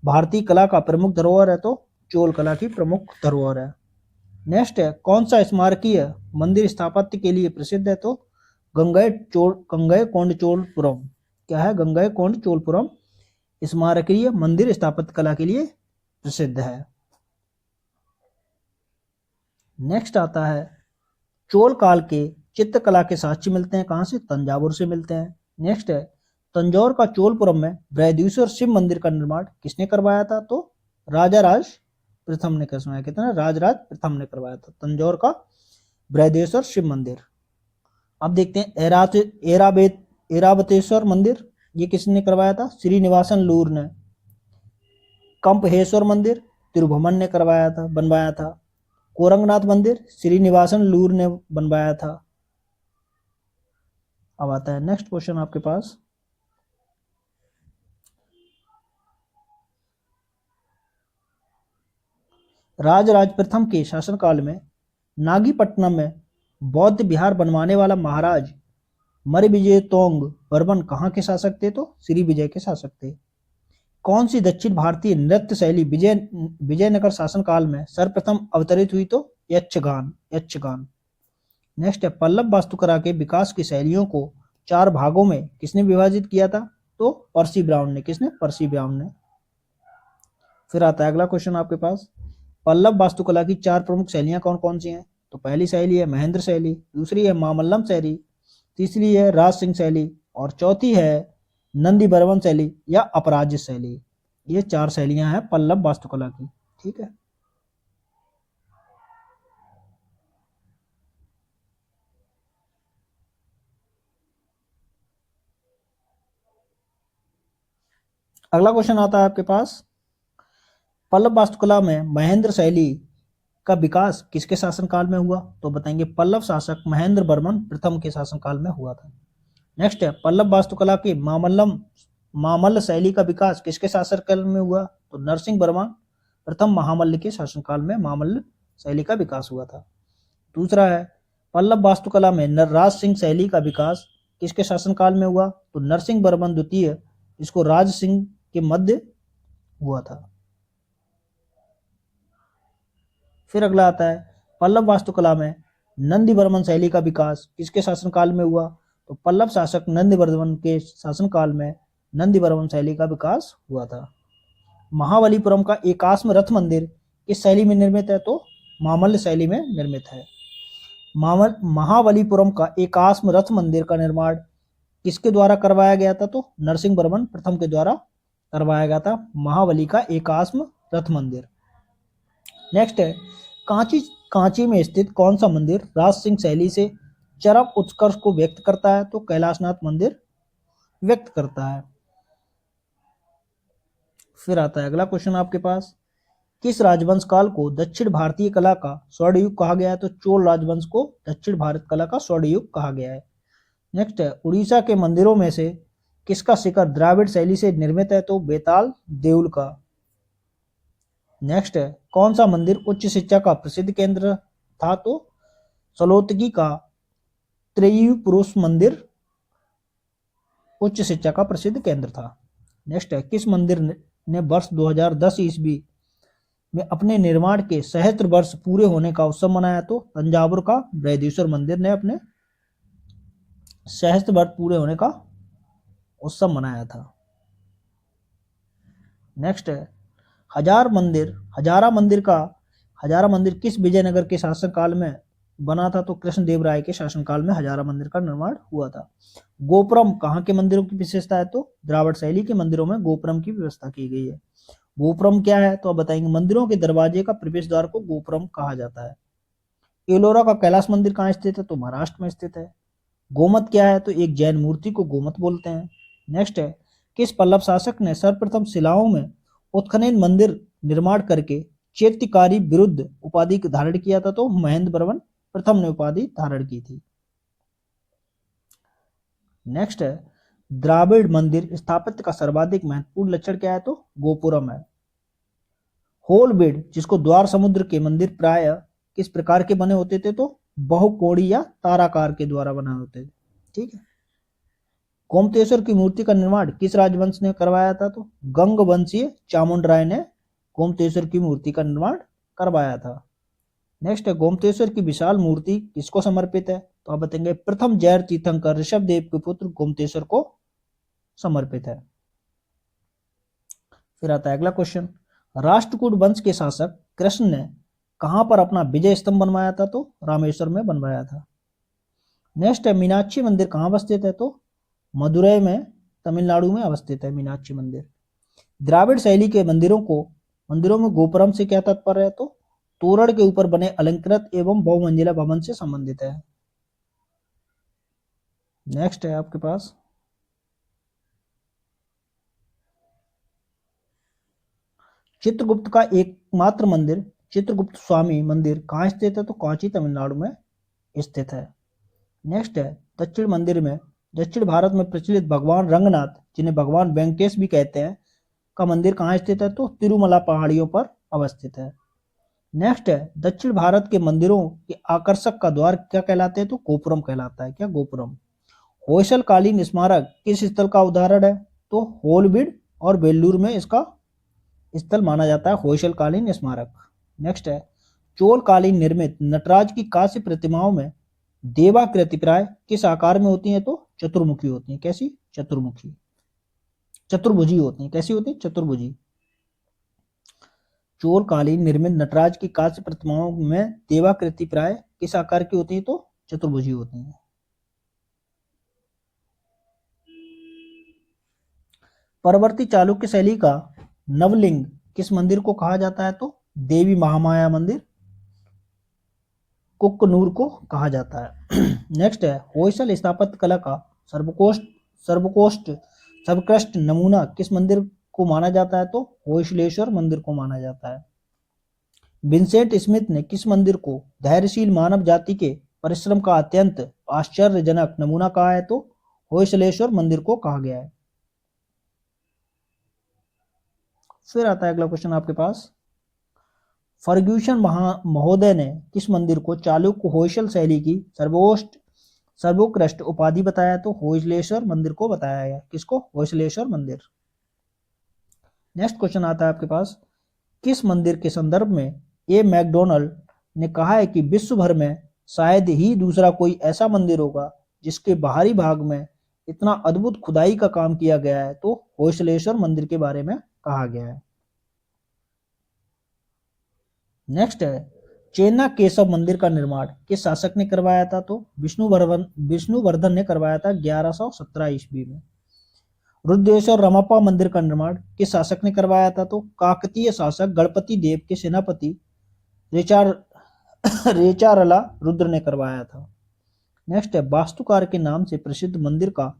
भारतीय कला का प्रमुख धरोहर है? तो चोल कला की प्रमुख धरोहर है। नेक्स्ट है, कौन सा स्मारकीय मंदिर स्थापत्य के लिए प्रसिद्ध है? तो गंगईकोंडचोलपुरम। क्या है? गंगईकोंडचोलपुरम स्मारकीय मंदिर स्थापत्य कला के लिए प्रसिद्ध है। नेक्स्ट आता है, चोल काल के चित्रकला के साक्ष्य मिलते हैं कहाँ से? तंजावुर से मिलते हैं। नेक्स्ट है, तंजौर का चोलपुरम में बृहदीश्वर शिव मंदिर का निर्माण किसने करवाया था? तो राजा राज प्रथम ने करवाया। कितना? राजराज प्रथम ने करवाया था तंजौर का बृहदेश्वर शिव मंदिर। अब देखते हैं ऐरावतेश्वर मंदिर, ये किसने करवाया था? श्रीनिवासन लूर ने। कंपहेश्वर मंदिर तिरुभुवन ने बनवाया था। कोरंगनाथ मंदिर श्रीनिवासन लूर ने बनवाया था। अब आता है नेक्स्ट क्वेश्चन आपके पास, राजराज प्रथम के शासनकाल में नागीपट्टनम में बौद्ध विहार बनवाने वाला महाराज मरिविजय तोंग बर्मन कहाँ के शासक थे? तो श्री विजय के शासक थे। कौन सी दक्षिण भारतीय नृत्य शैली विजयनगर शासनकाल में सर्वप्रथम अवतरित हुई? तो यक्षगान। नेक्स्ट है, पल्लव वास्तुकला के विकास की शैलियों को 4 भागों में किसने विभाजित किया था? तो पर्सी ब्राउन ने। किसने? पर्सी ब्राउन ने। फिर आता है अगला क्वेश्चन आपके पास, पल्लव वास्तुकला की 4 प्रमुख शैलियां कौन कौन सी हैं? तो पहली शैली है महेंद्र शैली, दूसरी है मामल्लम शैली, तीसरी है राज सिंह शैली और चौथी है नंदी बर्मन शैली या अपराज्य शैली। ये 4 शैलियां हैं पल्लव वास्तुकला की। ठीक है, अगला क्वेश्चन आता है आपके पास, पल्लव वास्तुकला में महेंद्र शैली का विकास किसके शासनकाल में हुआ? तो बताएंगे पल्लव शासक महेंद्र वर्मन प्रथम के शासनकाल में हुआ था। नेक्स्ट है, पल्लव वास्तुकला के मामल्ल शैली का विकास किसके शासनकाल में हुआ? तो नरसिंह वर्मन प्रथम महामल्ल के शासनकाल में मामल्ल शैली का विकास हुआ था। दूसरा है, पल्लव वास्तुकला में राज सिंह शैली का विकास किसके शासनकाल में हुआ? तो नरसिंह वर्मन द्वितीय, इसको राज सिंह के मध्य हुआ था। फिर अगला आता है, पल्लव वास्तुकला में नंदी वर्मन शैली का विकास किसके शासनकाल में हुआ? तो पल्लव शासक नंदी वर्मन के शासनकाल में नंदी वर्मन शैली का विकास हुआ था। महाबलीपुरम का एकाश्म रथ मंदिर किस शैली में निर्मित है? तो मामल्ल शैली में निर्मित है। महाबलीपुरम का एकाश्म रथ मंदिर का निर्माण किसके द्वारा करवाया गया था? तो नरसिंह वर्मन प्रथम के द्वारा करवाया गया था महाबली का एकाश्म रथ मंदिर। नेक्स्ट है, कांची में स्थित कौन सा मंदिर राज सिंह शैली से चरम उत्कर्ष को व्यक्त करता है? तो कैलाशनाथ मंदिर व्यक्त करता है। फिर आता है अगला क्वेश्चन आपके पास, किस राजवंश काल को दक्षिण भारतीय कला का स्वर्ण युग कहा गया है? तो चोल राजवंश को दक्षिण भारत कला का स्वर्ण युग कहा गया है। नेक्स्ट है, उड़ीसा के मंदिरों में से किसका शिखर द्राविड़ शैली से निर्मित है? तो बेताल देउल का। नेक्स्ट है, कौन सा मंदिर उच्च शिक्षा का प्रसिद्ध केंद्र था? तो सलोतगी का त्रयी पुरुष मंदिर उच्च शिक्षा का प्रसिद्ध केंद्र था। नेक्स्ट है, किस मंदिर ने वर्ष 2010 ईस्वी में अपने निर्माण के सहस्त्र वर्ष पूरे होने का उत्सव मनाया? तो तंजावुर का बृहदीश्वर मंदिर ने अपने सहस्त्र वर्ष पूरे होने का उत्सव मनाया था। नेक्स्ट है, हजारा मंदिर किस विजयनगर के शासनकाल में बना था? तो कृष्णदेव राय के शासनकाल में हजारा मंदिर का निर्माण हुआ था। गोपुरम कहाँ के मंदिरों की विशेषता है? तो द्राविड़ शैली के मंदिरों में गोपुरम की व्यवस्था की गई है। गोपुरम क्या है? तो आप बताएंगे मंदिरों के दरवाजे का प्रवेश द्वार को गोपुरम कहा जाता है। एलोरा का कैलाश मंदिर कहाँ स्थित है? तो महाराष्ट्र में स्थित है। गोमत क्या है? तो एक जैन मूर्ति को गोमत बोलते हैं। नेक्स्ट है, किस पल्लव शासक ने सर्वप्रथम शिलाओं में उत्खनन मंदिर निर्माण करके चैत्यकारी विरुद्ध उपाधि धारण किया था? तो महेंद्र वर्मन प्रथम ने उपाधि धारण की थी। नेक्स्ट है, द्राविड़ मंदिर स्थापत्य का सर्वाधिक महत्वपूर्ण लक्षण क्या है? तो गोपुरम है। होल बेड, जिसको द्वार समुद्र के मंदिर प्राय किस प्रकार के बने होते थे? तो बहुकोणीय या ताराकार के द्वारा बने होते थे। ठीक है। गोमतेश्वर की मूर्ति का निर्माण किस राजवंश ने करवाया था? तो गंग वंशीय चामुंड राय ने गोमतेश्वर की मूर्ति का निर्माण करवाया था। नेक्स्ट है, गोमतेश्वर की विशाल मूर्ति किसको समर्पित है? तो आप बताएंगे प्रथम जैन तीर्थंकर ऋषभ देव के पुत्र गोमतेश्वर को समर्पित है। फिर आता है अगला क्वेश्चन, राष्ट्रकूट वंश के शासक कृष्ण ने कहां पर अपना विजय स्तंभ बनवाया था? तो रामेश्वर में बनवाया था। नेक्स्ट है, मीनाक्षी मंदिर कहां अवस्थित है? तो मदुरई में, तमिलनाडु में अवस्थित है मीनाक्षी मंदिर। द्राविड़ शैली के मंदिरों में गोपुरम से क्या तात्पर्य है? तो तोरण के ऊपर बने अलंकृत एवं बहुमंजिला भवन से संबंधित है। नेक्स्ट है आपके पास, चित्रगुप्त का एकमात्र मंदिर चित्रगुप्त स्वामी मंदिर कहाँ स्थित है? तो कांची, तमिलनाडु में स्थित है। नेक्स्ट है, दक्षिण भारत में प्रचलित भगवान रंगनाथ, जिन्हें भगवान वेंकटेश भी कहते हैं, का मंदिर कहाँ स्थित है? तो तिरुमला पहाड़ियों पर अवस्थित है। नेक्स्ट है, दक्षिण भारत के मंदिरों के आकर्षक का द्वार क्या कहलाते हैं? तो गोपुरम कहलाता है। क्या? गोपुरम। होयसलकालीन स्मारक किस स्थल का उदाहरण है? तो होलबीड और वेल्लूर में इसका स्थल माना जाता है होयसलकालीन स्मारक। नेक्स्ट है, चोलकालीन निर्मित नटराज की कांस्य प्रतिमाओं में देवाकृति प्राय किस आकार में होती हैं? तो चतुर्मुखी होती हैं। कैसी? चतुर्मुखी, चतुर्भुजी होती हैं। कैसी होती है? चतुर्भुजी। चोलकालीन निर्मित नटराज की कांस्य प्रतिमाओं में देवाकृति प्राय किस आकार की होती है? तो चतुर्भुजी होती हैं। परवर्ती चालुक्य शैली का नवलिंग किस मंदिर को कहा जाता है? तो देवी महामाया मंदिर, कुक्कनूर को कहा जाता है। नेक्स्ट है, होयसल स्थापत्य कला का सर्वोत्कृष्ट नमूना किस मंदिर को माना जाता है? तो होयसलेश्वर मंदिर को माना जाता है। विंसेंट स्मिथ ने किस मंदिर को धैर्यशील मानव जाति के परिश्रम का अत्यंत आश्चर्यजनक नमूना कहा है? तो होयसलेश्वर मंदिर को कहा गया है। फिर आता है अगला क्वेश्चन आपके पास, फर्ग्यूसन महोदय ने किस मंदिर को चालुक्य होयसल शैली की सर्वोत्कृष्ट उपाधि बताया? तो होयसलेश्वर मंदिर को बताया गया। किसको? होयसलेश्वर मंदिर। नेक्स्ट क्वेश्चन आता है आपके पास, किस मंदिर के संदर्भ में ए मैकडोनल्ड ने कहा है कि विश्व भर में शायद ही दूसरा कोई ऐसा मंदिर होगा जिसके बाहरी भाग में इतना अद्भुत खुदाई का काम किया गया है? तो होयसलेश्वर मंदिर के बारे में कहा गया है। नेक्स्ट है, चेन्ना केशव मंदिर का निर्माण किस शासक ने करवाया था? तो विष्णुवर्धन ने करवाया था 1117 ईस्वी में। रुद्रेश्वर रमप्पा मंदिर का निर्माण किस शासक ने करवाया था? तो काकतीय शासक गणपति देव के सेनापति रेचारला रुद्र ने करवाया था। नेक्स्ट है, वास्तुकार के नाम से प्रसिद्ध मंदिर का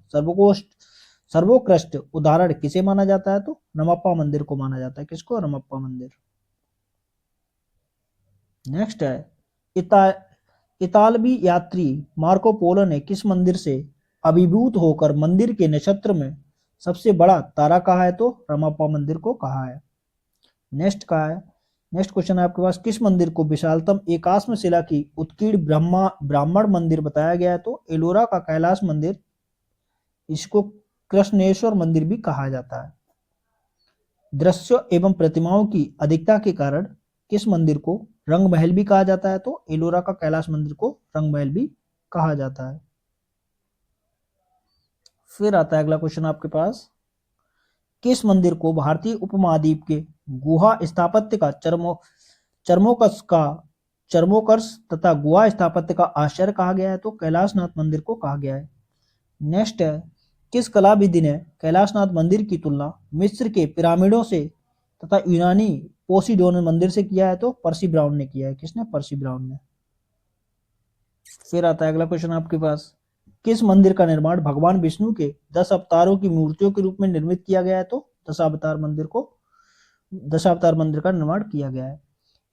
सर्वोत्कृष्ट उदाहरण किसे माना जाता है? तो रमप्पा मंदिर को माना जाता है। किसको? रमप्पा मंदिर। नेक्स्ट है, इतालवी यात्री मार्को पोलो ने किस मंदिर से अभिभूत होकर मंदिर के नक्षत्र में सबसे बड़ा तारा कहा है? तो रमप्पा मंदिर को कहा है। नेक्स्ट क्वेश्चन है आपके पास, किस मंदिर को विशालतम एकाश्म शिला की उत्कीर्ण ब्राह्मण मंदिर बताया गया है? तो एलोरा का कैलाश मंदिर, इसको कृष्णेश्वर मंदिर भी कहा जाता है। दृश्यों एवं प्रतिमाओं की अधिकता के कारण किस मंदिर को रंग महल भी कहा जाता है? तो एलोरा का कैलाश मंदिर को रंग महल भी कहा जाता है। फिर आता है अगला क्वेश्चन आपके पास, किस मंदिर को भारतीय उपमहाद्वीप के गुहा स्थापत्य का चरमोकर्ष तथा गुहा स्थापत्य का आश्चर्य कहा गया है? तो कैलाशनाथ मंदिर को कहा गया है। नेक्स्ट है, किस कला विधि ने कैलाशनाथ मंदिर की तुलना मिस्र के पिरामिडों से तथा यूनानी पोसिडोन मंदिर से किया है? तो पर्सी ब्राउन ने किया है। किसने? पर्सी ब्राउन ने। फिर आता है अगला क्वेश्चन आपके पास, किस मंदिर का निर्माण भगवान विष्णु के 10 अवतारों की मूर्तियों के रूप में निर्मित किया गया है? तो दशावतार मंदिर का निर्माण किया गया है।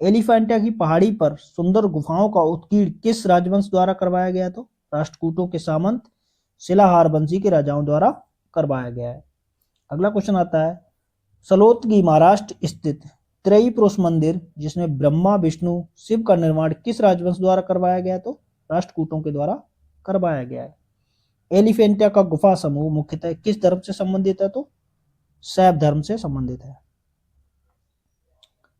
एलिफेंटा की पहाड़ी पर सुंदर गुफाओं का उत्कीर्ण किस राजवंश द्वारा करवाया गया? तो राष्ट्रकूटों के सामंत शिलाहार वंशी के राजाओं द्वारा करवाया गया है। अगला क्वेश्चन आता है, सलोतगी महाराष्ट्र स्थित त्रयी पुरुष मंदिर जिसमें ब्रह्मा विष्णु शिव का निर्माण किस राजवंश द्वारा करवाया गया? तो राष्ट्रकूटों के द्वारा करवाया गया है। एलिफेंटा का गुफा समूह मुख्यतः किस धर्म से संबंधित है? तो शैव धर्म से संबंधित है।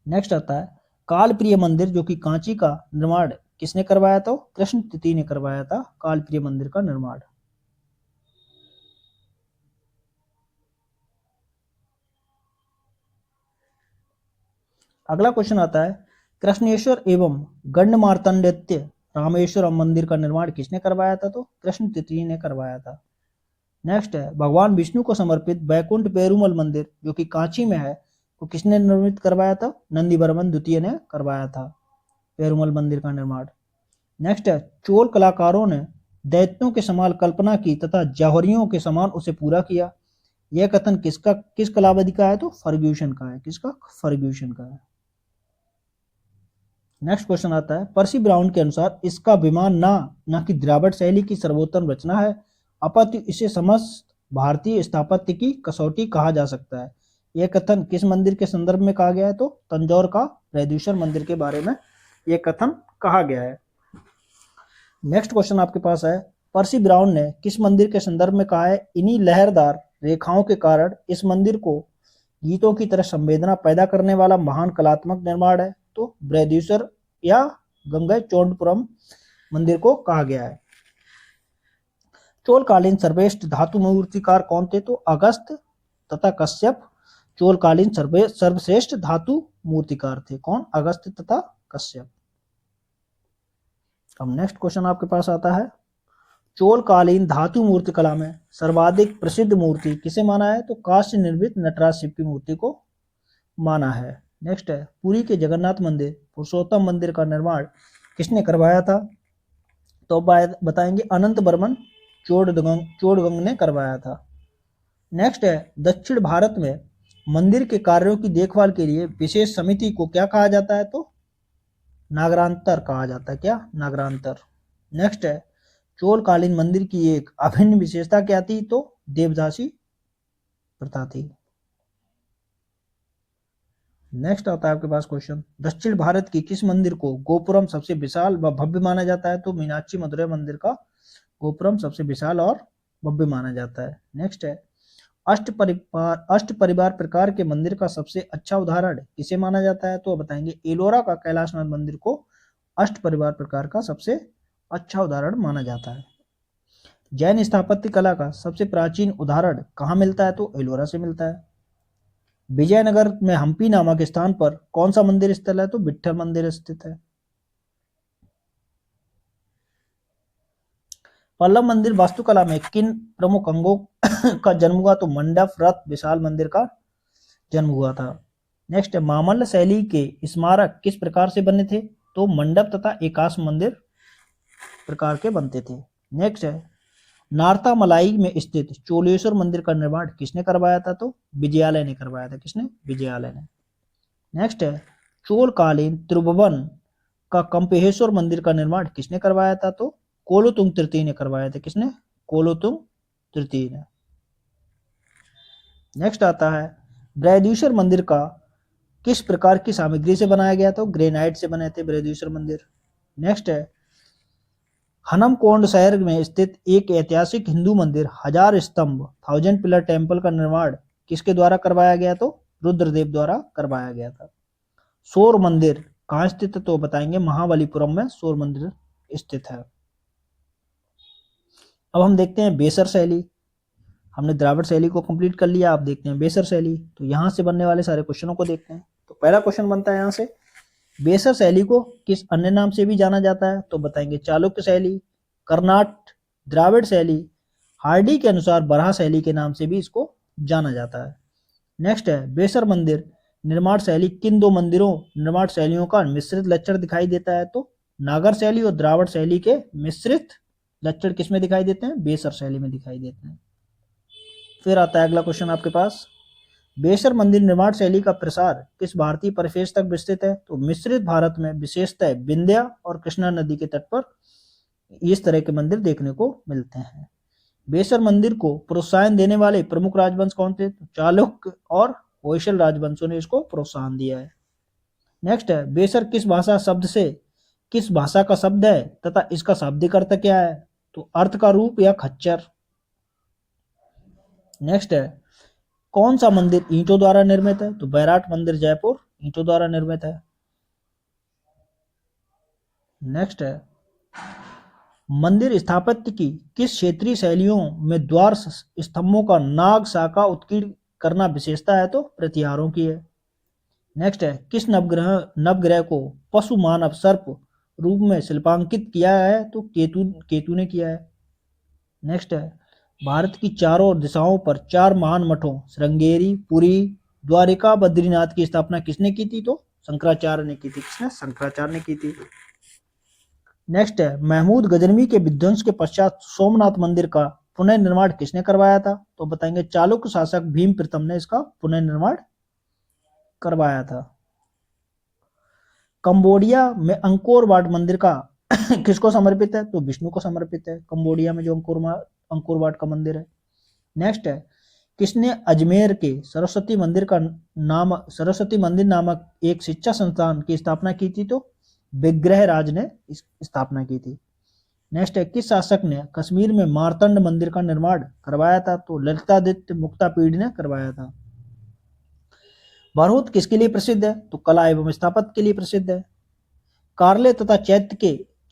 नेक्स्ट आता है, कालप्रिय मंदिर जो कि कांची का निर्माण किसने करवाया? तो कृष्ण तृतीय ने करवाया था कालप्रिय मंदिर का निर्माण। अगला क्वेश्चन आता है, कृष्णेश्वर एवं गंडमार्तंड्य रामेश्वरम मंदिर का निर्माण किसने करवाया था? तो कृष्ण तृतीय ने करवाया था। नेक्स्ट है, भगवान विष्णु को समर्पित बैकुंठ पेरुमल मंदिर जो कि कांची में है तो किसने निर्मित करवाया था? नंदीवर्मन द्वितीय ने करवाया था पेरुमल मंदिर का निर्माण। नेक्स्ट है, चोल कलाकारों ने दैत्यों के समान कल्पना की तथा जौहरियों के समान उसे पूरा किया। यह कथन किस कलाविधि का है? तो फर्ग्यूसन का है। किसका? फर्ग्यूसन का है। नेक्स्ट क्वेश्चन आता है, पर्सी ब्राउन के अनुसार इसका विमान ना कि द्राविड़ शैली की सर्वोत्तम रचना है, अपितु इसे समस्त भारतीय स्थापत्य की कसौटी कहा जा सकता है। यह कथन किस मंदिर के संदर्भ में कहा गया है? तो तंजौर का बृहदीश्वर मंदिर के बारे में यह कथन कहा गया है। नेक्स्ट क्वेश्चन आपके पास है, पर्सी ब्राउन ने किस मंदिर के संदर्भ में कहा है, इन्हीं लहरदार रेखाओं के कारण इस मंदिर को गीतों की तरह संवेदना पैदा करने वाला महान कलात्मक निर्माण है? तो बृहदीश्वर या गंगईकोंडपुरम मंदिर को कहा गया है। चोलकालीन सर्वश्रेष्ठ धातु मूर्तिकार कौन थे? तो अगस्त तथा कश्यप चोलकालीन सर्वश्रेष्ठ धातु मूर्तिकार थे। कौन? अगस्त तथा कश्यप। अब नेक्स्ट क्वेश्चन आपके पास आता है, चोलकालीन धातु मूर्ति कला में सर्वाधिक प्रसिद्ध मूर्ति किसे माना है? तो कांस्य निर्मित नटराज शिव की मूर्ति को माना है। नेक्स्ट है, पुरी के जगन्नाथ मंदिर पुरुषोत्तम मंदिर का निर्माण किसने करवाया था? तो बताएंगे अनंत बर्मन चोड़गंग ने करवाया था। नेक्स्ट है, दक्षिण भारत में मंदिर के कार्यों की देखभाल के लिए विशेष समिति को क्या कहा जाता है? तो नागरांतर कहा जाता है। क्या? नागरांतर। नेक्स्ट है, चोलकालीन मंदिर की एक अभिन्न विशेषता क्या थी? तो देवदासी प्रथा थी। नेक्स्ट आता है आपके पास क्वेश्चन, दक्षिण भारत की किस मंदिर को गोपुरम सबसे विशाल व भव्य माना जाता है? तो मीनाक्षी मदुरै मंदिर का गोपुरम सबसे विशाल और भव्य माना जाता है। नेक्स्ट है, अष्ट परिवार प्रकार के मंदिर का सबसे अच्छा उदाहरण किसे माना जाता है? तो बताएंगे एलोरा का कैलाशनाथ मंदिर को अष्ट परिवार प्रकार का सबसे अच्छा उदाहरण माना जाता है। जैन स्थापत्य कला का सबसे प्राचीन उदाहरण कहाँ मिलता है? तो एलोरा से मिलता है। विजयनगर में हम्पी नामक स्थान पर कौन सा मंदिर स्थित है? तो विट्ठल मंदिर स्थित है। पल्लव मंदिर वास्तुकला में किन प्रमुख अंगों का जन्म हुआ? तो मंडप, रथ, विशाल मंदिर का जन्म हुआ था। नेक्स्ट है, मामल्ल शैली के स्मारक किस प्रकार से बने थे? तो मंडप तथा एकाश मंदिर प्रकार के बनते थे। नेक्स्ट है, नारता मलाई में स्थित चोलेश्वर मंदिर का निर्माण किसने करवाया था? तो विजयालय ने करवाया था। किसने? विजयालय ने। नेक्स्ट है, चोलकालीन त्रिभुवन का कंपेहेश्वर मंदिर का निर्माण किसने करवाया था? तो कोलोतुंग तृतीय ने करवाया था। किसने? कोलोतुंग तृतीय ने। नेक्स्ट आता है, बृहदीश्वर मंदिर का किस प्रकार की सामग्री से बनाया गया? तो ग्रेनाइट से बने थे बृहदीश्वर मंदिर। नेक्स्ट है, हनमकोंड शहर में स्थित एक ऐतिहासिक हिंदू मंदिर 1000 स्तंभ 1000 पिलर टेम्पल का निर्माण किसके द्वारा करवाया गया? तो रुद्रदेव द्वारा करवाया गया था। सौर मंदिर कहाँ स्थित है? तो बताएंगे महाबलीपुरम में सौर मंदिर स्थित है। अब हम देखते हैं बेसर शैली। हमने द्राविड़ शैली को कंप्लीट कर लिया, आप देखते हैं बेसर शैली। तो यहाँ से बनने वाले सारे क्वेश्चनों को देखते हैं। तो पहला क्वेश्चन बनता है यहाँ से, बेसर शैली को किस अन्य नाम से भी जाना जाता है? तो बताएंगे चालुक्य शैली, कर्नाट, द्राविड़ शैली, हार्डी के अनुसार बराह शैली के नाम से भी इसको जाना जाता है। नेक्स्ट है, बेसर मंदिर निर्माण शैली किन दो मंदिरों निर्माण शैलियों का मिश्रित लक्षण दिखाई देता है? तो नागर शैली और द्राविड़ शैली के मिश्रित लक्षण किसमें दिखाई देते हैं? बेसर शैली में दिखाई देते हैं। फिर आता है अगला क्वेश्चन आपके पास, बेसर मंदिर निर्माण शैली का प्रसार किस भारतीय परिवेश तक विस्तृत है? तो मिश्रित भारत में विशेषतः विंध्या और कृष्णा नदी के तट पर इस तरह के मंदिर देखने को मिलते हैं। बेसर मंदिर को प्रोत्साहन देने वाले प्रमुख राजवंश कौन थे? तो चालुक्य और होयसल राजवंशों ने इसको प्रोत्साहन दिया है। नेक्स्ट है, बेसर किस भाषा का शब्द है तथा इसका शाब्दिक अर्थ क्या है? तो अर्थ का रूप या खच्चर। नेक्स्ट है, कौन सा मंदिर ईंटों द्वारा निर्मित है? तो बैराट मंदिर जयपुर ईंटों द्वारा निर्मित है। नेक्स्ट है, मंदिर स्थापत्य की किस क्षेत्रीय शैलियों में द्वार स्तंभों का नाग शाखा उत्कीर्ण करना विशेषता है? तो प्रतिहारों की है। नेक्स्ट है, किस नवग्रह को पशु मानव सर्प रूप में शिल्पांकित किया है? तो केतु ने किया है। नेक्स्ट है, भारत की चारों दिशाओं पर 4 महान मठों श्रृंगेरी, पुरी, द्वारिका, बद्रीनाथ की स्थापना किसने की थी? तो शंकराचार्य ने की थी। किसने? शंकराचार्य ने की थी। नेक्स्ट है, महमूद गजनवी के विध्वंस के पश्चात सोमनाथ मंदिर का पुनर्निर्माण किसने करवाया था? तो बताएंगे चालुक्य शासक भीम प्रथम ने इसका पुनर्निर्माण करवाया था। कंबोडिया में अंकोर वाट मंदिर का किसको समर्पित है? तो विष्णु को समर्पित है। कंबोडिया में जो अंकोर वाट का मंदिर है। नेक्स्ट है, किसने अजमेर के सरस्वती मंदिर नामक एक शिक्षा संस्थान की स्थापना की थी? तो विग्रह राज ने स्थापना की थी। नेक्स्ट है, किस शासक ने कश्मीर में मार्तंड मंदिर का निर्माण करवाया था? तो ललितादित्य मुक्तापीड ने करवाया था। भरहुत किसके लिए प्रसिद्ध है? तो कला एवं स्थापत्य के लिए प्रसिद्ध है। कार्ले तथा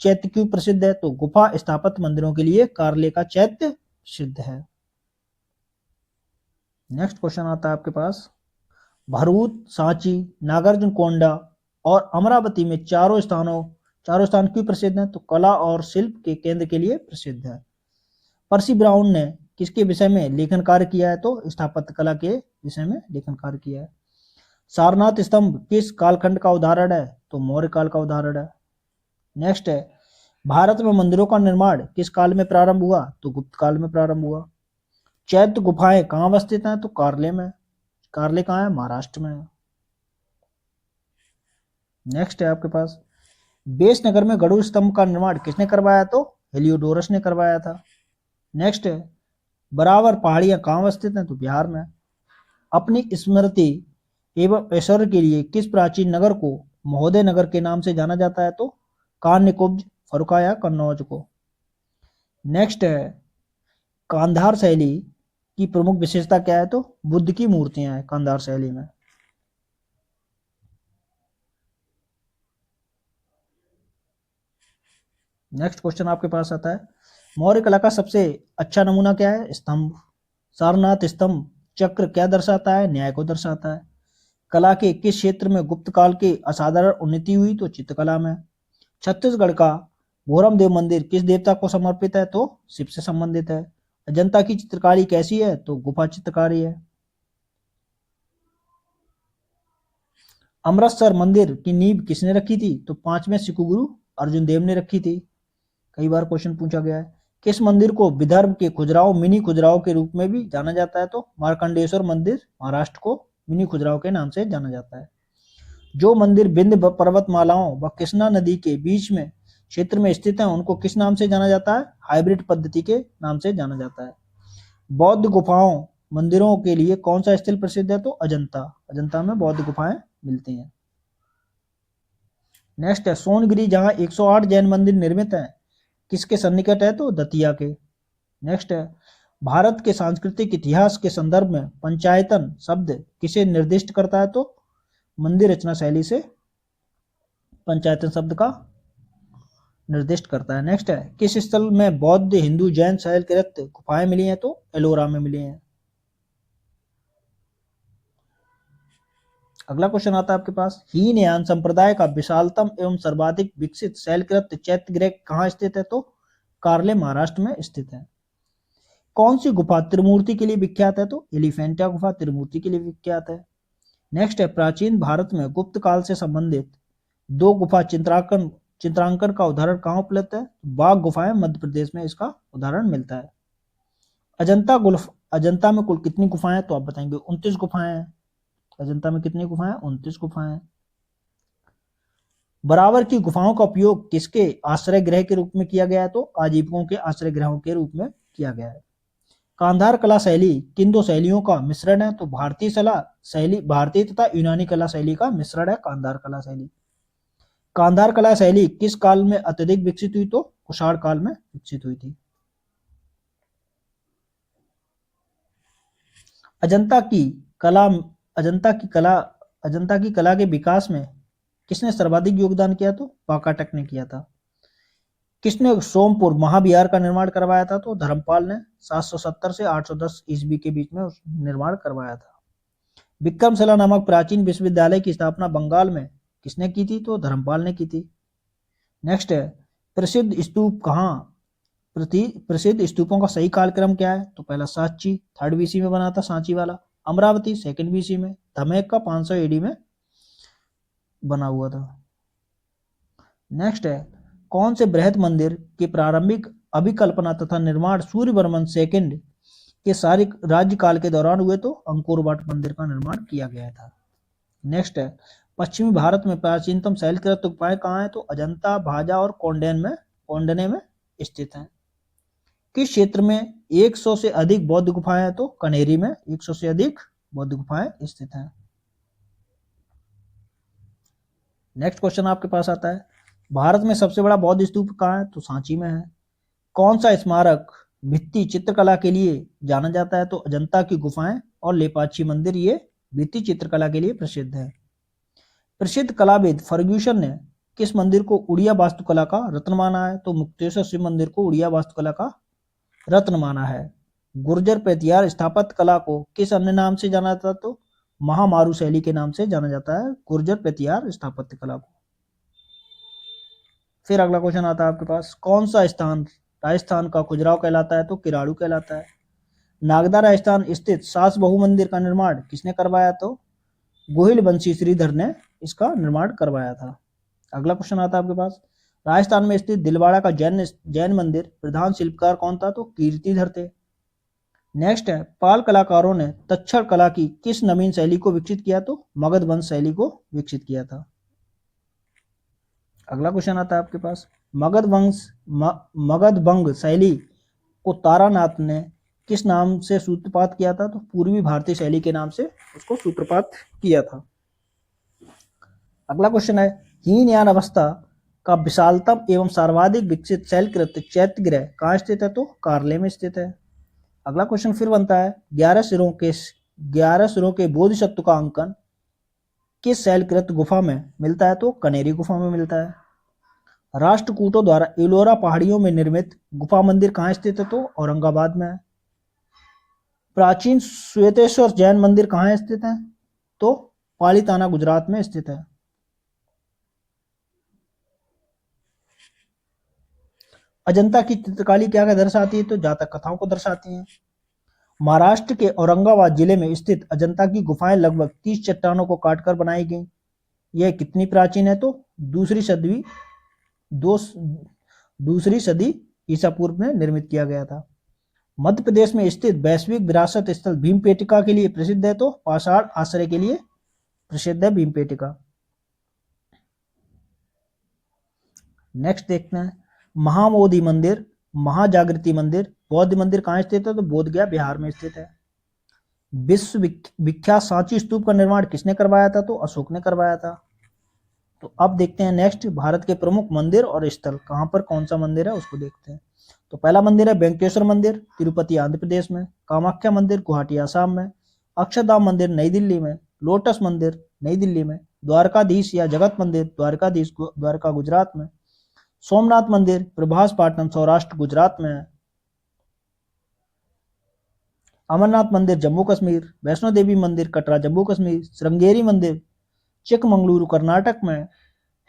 चैत्य क्यों प्रसिद्ध है? तो गुफा स्थापत्य मंदिरों के लिए कार्ले का चैत्य प्रसिद्ध है। नेक्स्ट क्वेश्चन आता है आपके पास, भरहुत, सांची, नागार्जुन कोंडा और अमरावती में चारों स्थान क्यों प्रसिद्ध हैं? तो कला और शिल्प के केंद्र के लिए प्रसिद्ध है। पर्सी ब्राउन ने किसके विषय में लेखन कार्य किया है? तो स्थापत्य कला के विषय में लेखन कार्य किया है। सारनाथ स्तंभ किस कालखंड का उदाहरण है? तो मौर्य काल का उदाहरण है। नेक्स्ट है, भारत में मंदिरों का निर्माण किस काल में प्रारंभ हुआ? तो गुप्त काल में प्रारंभ हुआ। चैत्य गुफाएं कहाँ अवस्थित हैं? तो कार्ले में। कार्ले कहाँ है? महाराष्ट्र में है। नेक्स्ट है आपके पास, बेसनगर में गरुड़ स्तंभ का निर्माण किसने करवाया? तो हेलियोडोरस ने करवाया था। नेक्स्ट है, बराबर पहाड़ियां कहाँ अवस्थित हैं? तो बिहार में। अपनी स्मृति एवं ऐश्वर्य के लिए किस प्राचीन नगर को महोदय नगर के नाम से जाना जाता है? तो कान्यकुब्ज, फरुखा या कन्नौज को। नेक्स्ट है, कांधार शैली की प्रमुख विशेषता क्या है? तो बुद्ध की मूर्तियां हैं कांधार शैली में। नेक्स्ट क्वेश्चन आपके पास आता है, मौर्य कला का सबसे अच्छा नमूना क्या है? स्तंभ। सारनाथ स्तंभ चक्र क्या दर्शाता है? न्याय को दर्शाता है। कला के किस क्षेत्र में गुप्त काल की असाधारण उन्नति हुई? तो चित्रकला में। छत्तीसगढ़ का भोरम देव मंदिर किस देवता को समर्पित है? तो शिव से संबंधित है। अजंता की चित्रकारी कैसी है? तो गुफा चित्रकारी है। अमृतसर मंदिर की नींव किसने रखी थी? तो 5वें सिख गुरु अर्जुन देव ने रखी थी। कई बार क्वेश्चन पूछा गया है। किस मंदिर को विदर्भ के खजुराहो मिनी खजुराहो के रूप में भी जाना जाता है? तो मार्कंडेश्वर मंदिर महाराष्ट्र को मिनी खजुराहो के नाम से जाना जाता है। जो मंदिर विंध्य पर्वतमालाओं व कृष्णा नदी के बीच में क्षेत्र में स्थित है उनको किस नाम से जाना जाता है? हाइब्रिड पद्धति के नाम से जाना जाता है। बौद्ध गुफाओं मंदिरों के लिए कौन सा स्थल प्रसिद्ध है? तो अजंता। अजंता में बौद्ध गुफाएं मिलती हैं। नेक्स्ट है, सोनगिरी जहां 108 जैन मंदिर निर्मित हैं किसके सन्निकट है? तो दतिया के। नेक्स्ट है, भारत के सांस्कृतिक इतिहास के संदर्भ में पंचायतन शब्द किसे निर्दिष्ट करता है? तो मंदिर रचना शैली से पंचायतन शब्द का निर्दिष्ट करता है। नेक्स्ट है, किस स्थल में बौद्ध हिंदू जैन शैलकृत गुफाएं मिली हैं? तो एलोरा में मिली हैं। अगला क्वेश्चन आता है आपके पास, हीनयान संप्रदाय का विशालतम एवं सर्वाधिक विकसित शैलकृत चैत्यगृह कहाँ स्थित है? तो कार्ले महाराष्ट्र में स्थित है। कौन सी गुफा त्रिमूर्ति के लिए विख्यात है? तो एलिफेंटा गुफा त्रिमूर्ति के लिए विख्यात है। नेक्स्ट है, प्राचीन भारत में गुप्त काल से संबंधित 2 गुफा चित्रांकन का उदाहरण कहाँ उपलब्ध है? बाघ गुफाएं मध्य प्रदेश में इसका उदाहरण मिलता है। अजंता में कुल कितनी गुफाएं हैं? तो आप बताएंगे 29 गुफाएं हैं। अजंता में कितनी गुफाएं हैं? 29 गुफाएं हैं। बराबर की गुफाओं का उपयोग किसके आश्रय गृह के रूप में किया गया है? तो आजीविकों के आश्रय गृहों के रूप में किया गया है। कांधार कला शैली किन दो शैलियों का मिश्रण है? तो भारतीय तथा यूनानी कला शैली का मिश्रण है कांधार कला शैली। कांधार कला शैली किस काल में अत्यधिक विकसित हुई? तो कुषाण काल में विकसित हुई थी। अजंता की कला अजंता की कला के विकास में किसने सर्वाधिक योगदान किया? तो वाकाटक ने किया था। किसने सोमपुर महाविहार का निर्माण करवाया था? तो धर्मपाल ने 770 से 810 ईस्वी के बीच में निर्माण करवाया था। विक्रमशिला नामक प्राचीन विश्वविद्यालय की स्थापना बंगाल में किसने की थी? तो धर्मपाल ने की थी। नेक्स्ट है प्रसिद्ध स्तूप कहाँ? प्रसिद्ध स्तूपों का सही कालक्रम क्या है? तो पहला सांची 3rd BC में बना था सांची वाला। अमरावती 2nd BC में। धमेका 500 AD में बना हुआ था। नेक्स्ट है कौन से बृहद मंदिर की प्रारंभिक अभिकल्पना तथा निर्माण सूर्यवर्मन सेकंड के सारे राज्यकाल के दौरान हुए? तो अंकोर वाट मंदिर का निर्माण किया गया था। नेक्स्ट है पश्चिमी भारत में प्राचीनतम शैलकृत गुफाएं कहाँ है? तो अजंता, भाजा और कौंडन्य में स्थित हैं। किस क्षेत्र में 100 से अधिक बौद्ध गुफाएं हैं? तो कनेरी में 100 से अधिक बौद्ध गुफाएं स्थित हैं। नेक्स्ट क्वेश्चन आपके पास आता है भारत में सबसे बड़ा बौद्ध स्तूप कहाँ है? तो सांची में है। कौन सा स्मारक भित्ति चित्रकला के लिए जाना जाता है? तो अजंता की गुफाएं और लेपाक्षी मंदिर ये भित्ति चित्रकला के लिए प्रसिद्ध है। प्रसिद्ध कलाविद फर्ग्यूसन ने किस मंदिर को उड़िया वास्तुकला का रत्न माना है? तो मुक्तेश्वर शिव मंदिर को उड़िया वास्तुकला का रत्न माना है। गुर्जर पेतियार स्थापत्य कला को किस अन्य नाम से जाना जाता है? तो महामारू शैली के नाम से जाना जाता है गुर्जर पेतियार स्थापत्य कला को। फिर अगला क्वेश्चन आता है आपके पास कौन सा स्थान राजस्थान का खजुराहो कहलाता है? तो किराड़ू कहलाता है। नागदा राजस्थान स्थित सास बहु मंदिर का निर्माण किसने करवाया? तो गोहिल बंशी श्रीधर ने इसका निर्माण करवाया था। अगला क्वेश्चन आता है आपके पास राजस्थान में स्थित दिलवाड़ा का जैन मंदिर प्रधान शिल्पकार कौन था? तो कीर्तिधर थे। नेक्स्ट है पाल कलाकारों ने तक्षण कला की किस नवीन शैली को विकसित किया? तो मगध वंश शैली को विकसित किया था। अगला क्वेश्चन आता है आपके पास मगध वंग शैली को तारानाथ ने किस नाम से सूत्रपात किया था? तो पूर्वी भारतीय शैली के नाम से उसको सूत्रपात किया था। अगला क्वेश्चन है हीनयान अवस्था का विशालतम एवं सर्वाधिक विकसित शैलकृत चैत्यगृह कहाँ स्थित है? तो कार्ले में स्थित है। अगला क्वेश्चन फिर बनता है 11 सिरों के बोधिसत्व का अंकन किस शैलकृत गुफा में मिलता है? तो कनेरी गुफा में मिलता है। राष्ट्रकूटों द्वारा एलोरा पहाड़ियों में निर्मित गुफा मंदिर कहाँ स्थित है? तो औरंगाबाद में है। प्राचीन श्वेतेश्वर जैन मंदिर कहाँ स्थित है? तो पालीताना गुजरात में स्थित है। अजंता की चित्रकारी क्या क्या दर्शाती है? तो जातक कथाओं को दर्शाती हैं। महाराष्ट्र के औरंगाबाद जिले में स्थित अजंता की गुफाएं लगभग 30 चट्टानों को काटकर बनाई गई। यह कितनी प्राचीन है? तो दूसरी सदी ईसा पूर्व में निर्मित किया गया था। मध्य प्रदेश में स्थित वैश्विक विरासत स्थल भीमपेटिका के लिए प्रसिद्ध है। तो पाषाण आश्रय के लिए प्रसिद्ध है भीमपेटिका। नेक्स्ट देखते हैं महाबोधि मंदिर, महाजागृति मंदिर, बौद्ध मंदिर कहाँ स्थित है? तो बोधगया बिहार में स्थित है। विश्व विख्यात सांची स्तूप का निर्माण किसने करवाया था? तो अशोक ने करवाया था। तो अब देखते हैं नेक्स्ट भारत के प्रमुख मंदिर और स्थल कहाँ पर कौन सा मंदिर है उसको देखते हैं। तो पहला मंदिर है वेंकटेश्वर मंदिर तिरुपति आंध्र प्रदेश में, कामाख्या मंदिर गुवाहाटी आसाम में, अक्षरधाम मंदिर नई दिल्ली में, लोटस मंदिर नई दिल्ली में, द्वारकाधीश या जगत मंदिर द्वारका गुजरात में, सोमनाथ मंदिर प्रभास पाटन सौराष्ट्र गुजरात में है, अमरनाथ मंदिर जम्मू कश्मीर, वैष्णो देवी मंदिर कटरा जम्मू कश्मीर, श्रृंगेरी मंदिर चिकमंगलुरु कर्नाटक में,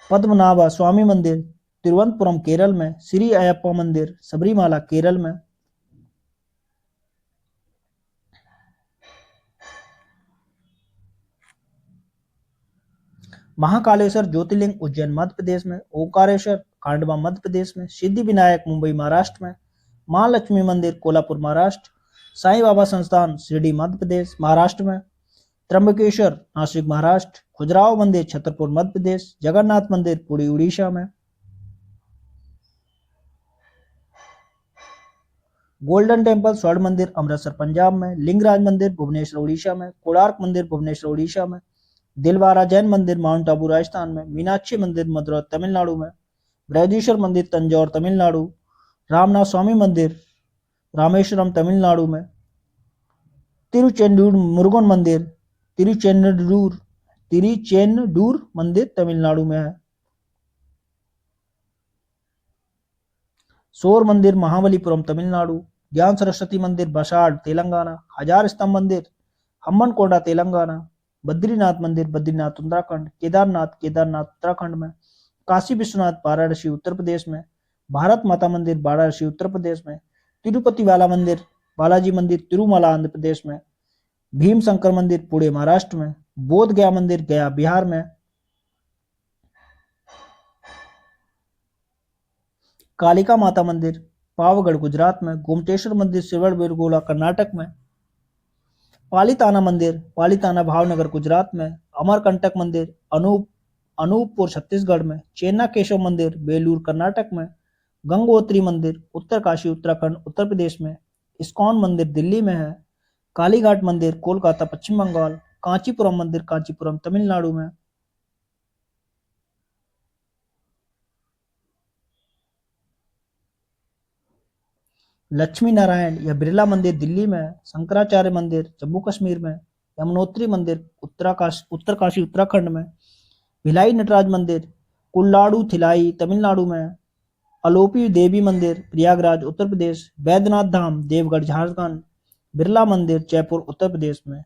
पद्मनाभ स्वामी मंदिर तिरुवनंतपुरम केरल में, श्री अयप्पा मंदिर सबरीमाला केरल में। महाकालेश्वर ज्योतिर्लिंग उज्जैन मध्य प्रदेश में, ओंकारेश्वर खांडवा मध्य प्रदेश में, सिद्धि विनायक मुंबई महाराष्ट्र में, महालक्ष्मी मंदिर कोल्हापुर महाराष्ट्र, साईं बाबा संस्थान शिरडी मध्य प्रदेश महाराष्ट्र में, त्र्यंबकेश्वर नासिक महाराष्ट्र, खजुराहो मंदिर छतरपुर मध्य प्रदेश, जगन्नाथ मंदिर पुरी उड़ीसा में, गोल्डन टेम्पल स्वर्ण मंदिर अमृतसर पंजाब में, लिंगराज मंदिर भुवनेश्वर उड़ीसा में, कोणार्क मंदिर भुवनेश्वर उड़ीसा में, दिलवारा जैन मंदिर माउंट आबू राजस्थान में, मीनाक्षी मंदिर मदुरै तमिलनाडु में, बृहदीश्वर मंदिर तंजौर तमिलनाडु, रामनाथ स्वामी मंदिर रामेश्वरम तमिलनाडु में, तिरुचेंदूर मुरुगन मंदिर तिरुचेंदूर मंदिर तमिलनाडु में है, शोर मंदिर महाबलीपुरम तमिलनाडु, ज्ञान सरस्वती मंदिर बसाड तेलंगाना, हजार स्तंभ मंदिर हम्मनकोंडा तेलंगाना, बद्रीनाथ मंदिर बद्रीनाथ उत्तराखंड, केदारनाथ उत्तराखंड में, काशी विश्वनाथ वाराणसी उत्तर प्रदेश में, भारत माता मंदिर वाराणसी उत्तर प्रदेश में, तिरुपति बालाजी मंदिर तिरुमला आंध्र प्रदेश में, भीम शंकर मंदिर पुणे महाराष्ट्र में, बोध गया मंदिर गया बिहार में, कालिका माता मंदिर पावगढ़ गुजरात में, गोमटेश्वर मंदिर श्रवणबेलगोला कर्नाटक में, पालीताना मंदिर पालीताना भावनगर गुजरात में, अमरकंटक मंदिर अनूपपुर छत्तीसगढ़ में, चेन्ना केशव मंदिर बेलूर कर्नाटक में, गंगोत्री मंदिर उत्तरकाशी उत्तराखंड उत्तर प्रदेश में, इस्कॉन मंदिर दिल्ली में है, कालीघाट मंदिर कोलकाता पश्चिम बंगाल, कांचीपुरम मंदिर कांचीपुरम तमिलनाडु में, लक्ष्मी नारायण या बिरला मंदिर दिल्ली में, शंकराचार्य मंदिर जम्मू कश्मीर में, यमुनोत्री मंदिर उत्तरकाशी उत्तराखंड में, भिलाई नटराज मंदिर कुल्लाडू थिलाई तमिलनाडु में, अलोपी देवी मंदिर प्रयागराज उत्तर प्रदेश, बैद्यनाथ धाम देवगढ़ झारखंड, बिरला मंदिर जयपुर उत्तर प्रदेश में।